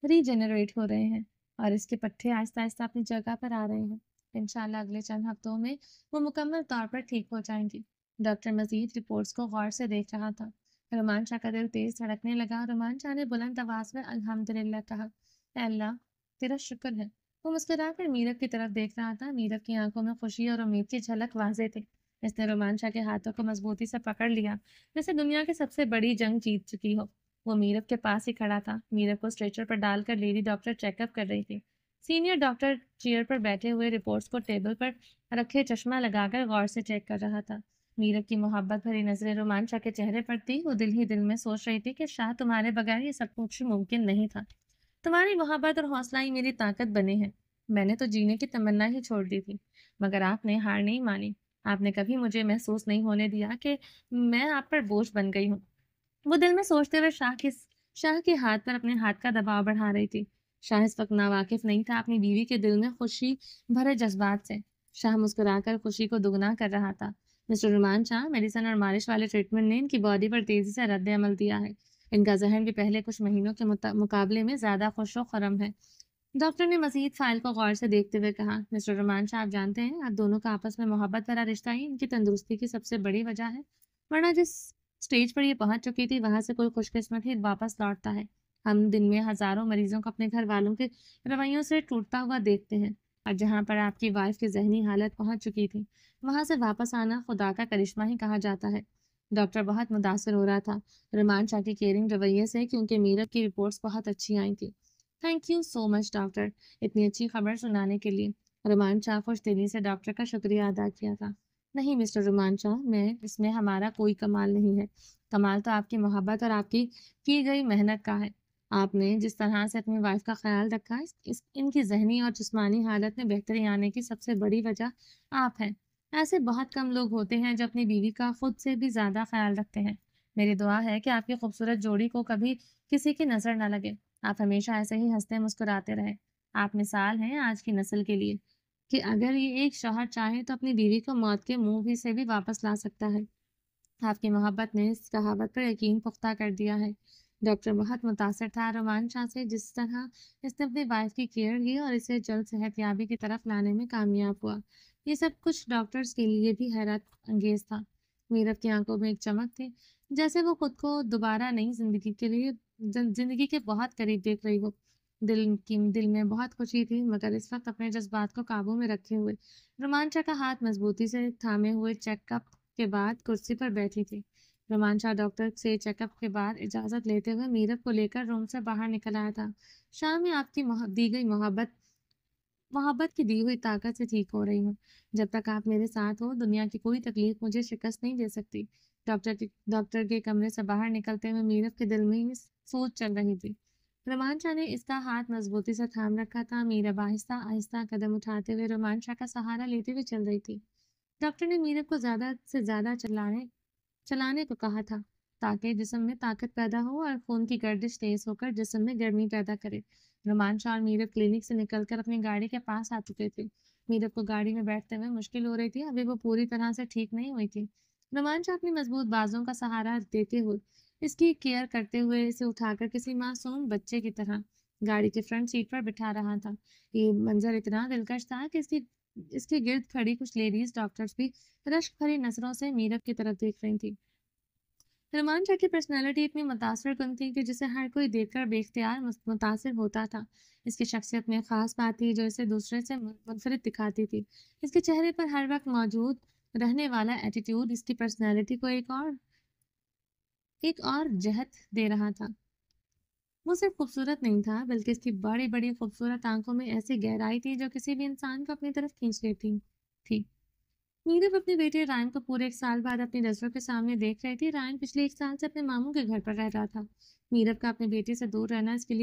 रीजेनरेट हो रहे हैं और इसके पट्टे आहिस्ता आहिस्ता अपनी जगह पर आ रहे हैं। इंशाल्लाह अगले चंद हफ्तों में वो मुकम्मल तौर पर ठीक हो जाएंगी। डॉक्टर मजीद रिपोर्ट्स को गौर से देख रहा था। रोमांचा का दिल तेज धड़कने लगा। रोमांचा ने बुलंद आवाज में अल्हम्दुलिल्लाह कहा, "ऐ अल्लाह तेरा शुक्र है।" वो मुस्कुराकर मीरब की तरफ देख रहा था। मीरब की आंखों में खुशी और उम्मीद की झलक वाजे थी। इसने रोमांचा के हाथों को मजबूती से पकड़ लिया, जैसे दुनिया की सबसे बड़ी जंग जीत चुकी हो। वो मीरब के पास ही खड़ा था। मीरब को स्ट्रेचर पर डालकर लेडी डॉक्टर चेकअप कर रही थी। सीनियर डॉक्टर चेयर पर बैठे हुए रिपोर्ट्स को टेबल पर रखे चश्मा लगाकर गौर से चेक कर रहा था। मीरब की मोहब्बत भरी नजरें रोमांचा के चेहरे पर थी। वो दिल ही दिल में सोच रही थी कि शाह तुम्हारे बगैर ये सब कुछ मुमकिन नहीं था। तुम्हारी मोहब्बत और हौसला ही मेरी ताकत बने हैं। मैंने तो जीने की तमन्ना ही छोड़ दी थी, मगर आपने हार नहीं मानी। आपने कभी मुझे महसूस नहीं होने दिया कि मैं आप पर बोझ बन गई हूँ। वो दिल में सोचते हुए शाह के हाथ पर अपने हाथ का दबाव बढ़ा रही थी। शाह इस वक्त नावाकिफ नहीं था अपनी बीवी के दिल में खुशी भरे जज्बात से। शाह मुस्कुराकर खुशी को दुगना कर रहा था। मिस्टर रुमान शाह, मेडिसिन और मालिश वाले ट्रीटमेंट ने इनकी बॉडी पर तेजी से रद्द अमल दिया है। इनका जहन भी पहले कुछ महीनों के मुकाबले में ज्यादा खुश व खरम है। डॉक्टर ने मजीद फाइल को गौर से देखते हुए कहा, मिस्टर रुमान शाह, आप जानते हैं आप दोनों का आपस में मोहब्बत भरा रिश्ता ही इनकी तंदुरुस्ती की सबसे बड़ी वजह है। वरना जिस स्टेज पर ये पहुंच चुकी थी वहां से कोई खुशकिस्मत ही वापस लौटता है। हम दिन में हजारों मरीजों को अपने घर वालों के रवैयों से टूटता हुआ देखते हैं, और जहां पर आपकी वाइफ की जहनी हालत पहुंच चुकी थी वहां से वापस आना खुदा का करिश्मा ही कहा जाता है। डॉक्टर बहुत मुतासर हो रहा था रुमान शाह के केयरिंग रवैये से, क्योंकि मीरब की रिपोर्ट्स बहुत अच्छी आई थी। Thank you so much doctor, इतनी अच्छी खबर सुनाने के लिए। रुमान शाह खुश दिली से डॉक्टर का शुक्रिया अदा किया था। नहीं मिस्टर रुमान शाह, मैं इसमें हमारा कोई कमाल नहीं है। कमाल तो आपकी मोहब्बत और आपकी की गई मेहनत का है। आपने जिस तरह से अपनी वाइफ का ख्याल रखा, इनकी जहनी और जिस्मानी हालत में बेहतरी आने की सबसे बड़ी वजह आप हैं। ऐसे बहुत कम लोग होते हैं जो अपनी बीवी का खुद से भी ज्यादा ख्याल रखते हैं। मेरी दुआ है कि आपकी खूबसूरत जोड़ी को कभी किसी की नजर न लगे। आप हमेशा ऐसे ही हंसते मुस्कुराते रहें। आप मिसाल हैं आज की नस्ल के लिए कि अगर ये एक शौहर चाहे तो अपनी बीवी को मौत के मुंह भी से भी वापस ला सकता है। आपकी मोहब्बत ने इस कहावत पर यकीन पुख्ता कर दिया है। डॉक्टर बहुत मुतासर था रोमान शाह से, जिस तरह इसने अपनी वाइफ की केयर की और इसे जल्द सेहतयाबी की तरफ लाने में कामयाब हुआ। ये सब कुछ डॉक्टर्स के लिए भी हैरत अंगेज था। मीरब की आंखों में एक चमक थी, जैसे वो खुद को दोबारा नई जिंदगी के लिए जिंदगी के बहुत करीब देख रही हो। दिल में बहुत खुशी थी, मगर इस वक्त अपने जज्बात को काबू में रखे हुए रोमांचा का हाथ मजबूती से थामे हुए चेकअप के बाद कुर्सी पर बैठी थी। रोमांचा डॉक्टर से चेकअप के बाद इजाजत लेते हुए मीरब को लेकर रूम से बाहर निकल आया था। शाम में आपकी दी गई मोहब्बत मोहब्बत की दी हुई ताकत से ठीक हो रही हूँ। जब तक आप मेरे साथ हो दुनिया की कोई तकलीफ मुझे शिकस्त नहीं दे सकती। डॉक्टर के कमरे से बाहर निकलते हुए मीरब के दिल में ये सोच चल रही थी। रोमांचा ने इसका हाथ मजबूती से थाम रखा था। मीरब आहिस्ता आहिस्ता कदम उठाते हुए रोमांचा का सहारा लेते हुए चल रही थी। डॉक्टर ने मीरब को ज्यादा से ज्यादा चलाने को कहा था, ताकि जिस्म में ताकत पैदा हो और खून की गर्दिश तेज होकर जिस्म में गर्मी पैदा करे। रोमांचा और मीरब क्लिनिक से निकलकर अपनी गाड़ी के पास आ चुके थे। मीरब को गाड़ी में बैठते हुए मुश्किल हो रही थी, अभी वो पूरी तरह से ठीक नहीं हुई थी। रोमांचा अपनी मजबूत बाजों का सहारा देते हुए इसकी केयर करते हुए इसे उठाकर किसी मासूम बच्चे की तरह गाड़ी के फ्रंट सीट पर बिठा रहा था। ये मंजर इतना दिलकश था कि इसके गिर्द खड़ी कुछ लेडीज डॉक्टर्स भी रश्क भरी नजरों से मीरब की तरफ देख रही थी। सलमान शाह की पर्सनैलिटी इतनी मुतासर कुन थी कि जिसे हर कोई देखकर बेख्तियार मुतासिर होता था। इसकी शख्सियत में खास बात थी जो इसे दूसरे से मुनफरिद दिखाती थी। इसके चेहरे पर हर वक्त मौजूद रहने वाला एटीट्यूड इसकी पर्सनैलिटी को एक और जहत दे रहा था। वो सिर्फ खूबसूरत नहीं था, बल्कि इसकी बड़ी बड़ी खूबसूरत आंखों में ऐसी गहराई थी जो किसी भी इंसान को अपनी तरफ खींच लेती थी। नीरव अपने बेटे रायन को पूरे 1 साल बाद अपनी नजरों के सामने देख रही थी। रायन पिछले 1 साल से अपने मामू के घर पर रह रहा था। नीरव का अपने बेटे से दूर रहना इसके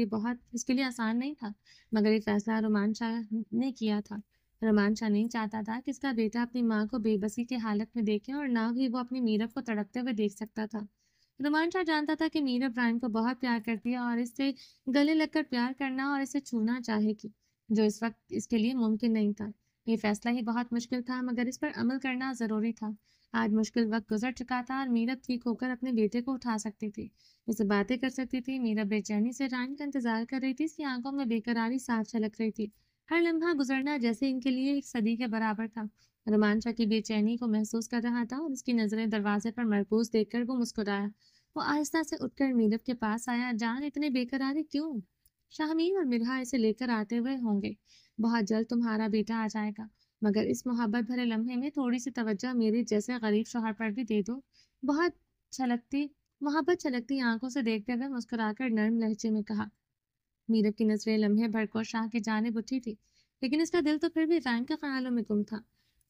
लिए आसान नहीं था, मगर ये फैसला रोमान शाह ने किया था। रोमान शाह नहीं चाहता था कि इसका बेटा अपनी माँ को बेबसी की हालत में देखे, और ना ही वो अपनी नीरव को तड़पते हुए देख सकता था। रोमान शाह जानता था कि नीरव रायन को बहुत प्यार करती है और इससे गले लगकर प्यार करना और इसे छूना चाहेगी, जो इस वक्त इसके लिए मुमकिन नहीं था। یہ فیصلہ ہی بہت مشکل تھا مگر اس پر عمل کرنا ضروری تھا۔ آج مشکل وقت گزر چکا تھا اور میرب ٹھیک ہو کر اپنے بیٹے کو اٹھا سکتی تھی، اس سے باتیں کر سکتی تھی۔ میرب بے چینی سے رائم کا انتظار کر رہی تھی، اس کی آنکھوں میں بے قراری صاف جھلک رہی تھی۔ ہر لمحہ گزرنا جیسے ان کے لیے ایک صدی کے برابر تھا۔ رومانچا کی بے چینی کو محسوس کر رہا تھا اور اس کی نظریں دروازے پر مرکوز دیکھ کر وہ مسکرایا۔ وہ آہستہ سے اٹھ کر میرب کے پاس آیا۔ جان اتنے بے قراری کیوں؟ شاہمین اور مرحا اسے لے کر آتے ہوئے ہوں گے، بہت جلد تمہارا بیٹا آ جائے گا، مگر اس محبت بھرے لمحے میں تھوڑی سی توجہ میرے جیسے غریب شوہر پر بھی دے دو۔ بہت چھلکتی محبت چھلکتی آنکھوں سے دیکھتے ہوئے مسکرا کر نرم لہجے میں کہا۔ میرب کی نظریں لمحے بھر کو شاہ کی جانب اٹھی تھی، لیکن اس کا دل تو پھر بھی رائم کے خیالوں میں گم تھا۔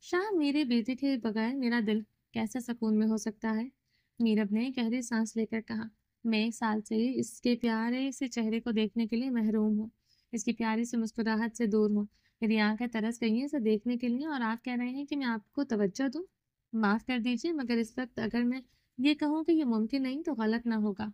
شاہ، میرے بیٹے کے بغیر میرا دل کیسے سکون میں ہو سکتا ہے؟ میرب نے گہری سانس لے کر کہا۔ میں 1 سال سے اس کے پیارے سے چہرے کو دیکھنے کے لیے محروم ہوں، اس کی پیاری سی مسکراہٹ سے دور ہوں۔ میری آنکھیں ترس گئی ہیں اسے دیکھنے کے لیے اور آپ کہہ رہے ہیں کہ میں آپ کو توجہ دوں؟ معاف کر دیجیے مگر اس وقت اگر میں یہ کہوں کہ یہ ممکن نہیں تو غلط نہ ہوگا۔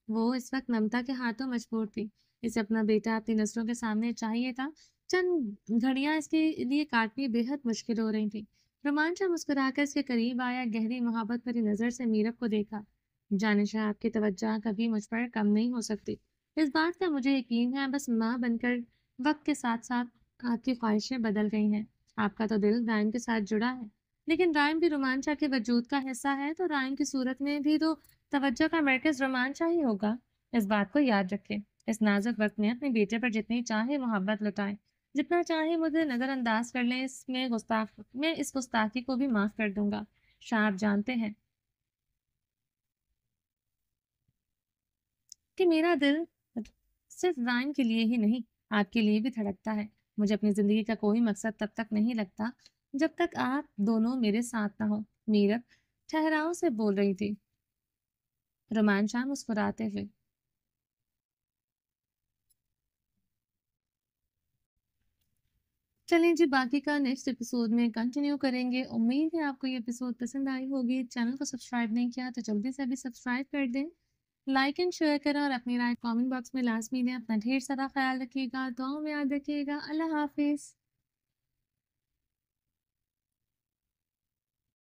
وہ اس وقت ممتا کے ہاتھوں مجبور تھی، اسے اپنا بیٹا اپنی نظروں کے سامنے چاہیے تھا۔ چند گھڑیاں اس کے لیے کاٹنی بے حد مشکل ہو رہی تھی۔ رومانچا مسکرا کر اس کے قریب آیا، گہری محبت بھری نظر سے میرب کو دیکھا۔ جانشاہ، آپ کی توجہ کبھی مجھ پر کم نہیں ہو سکتی، اس بات کا مجھے یقین ہے۔ بس ماں بن کر وقت کے ساتھ ساتھ آپ کی خواہشیں بدل گئی ہیں۔ آپ کا تو دل رائم کے ساتھ جڑا ہے، لیکن رائم بھی رومانچا کے وجود کا حصہ ہے، تو رائم کی صورت میں بھی تو توجہ کا مرکز رومانچا ہی ہوگا۔ اس بات کو یاد رکھیں۔ اس نازک وقت میں اپنے بیٹے پر جتنی چاہے محبت لٹائیں، جتنا چاہے مجھے نظر انداز کر لیں، میں اس گستاخی کو بھی معاف کر دوں گا۔ شاہ، آپ جانتے ہیں کہ میرا دل صرف رائم کے لیے ہی نہیں، آپ کے لیے بھی دھڑکتا ہے۔ مجھے اپنی زندگی کا کوئی مقصد تب تک نہیں لگتا جب تک آپ دونوں میرے ساتھ نہ ہو۔ میرب ٹھہراؤ سے بول رہی تھی، رومانچا مسکراتے ہوئے۔ چلیں جی، باقی کا نیکسٹ ایپیسوڈ میں کنٹینیو کریں گے۔ امید ہے آپ کو یہ ایپیسوڈ پسند آئی ہوگی۔ چینل کو سبسکرائب نہیں کیا تو جلدی سے ابھی سبسکرائب کر دیں، لائک اینڈ شیئر کریں اور اپنی رائے کامنٹ باکس میں لازمی دیں۔ اپنا ڈھیر سارا خیال رکھیے گا، دعاؤں میں یاد رکھیے گا۔ اللہ حافظ۔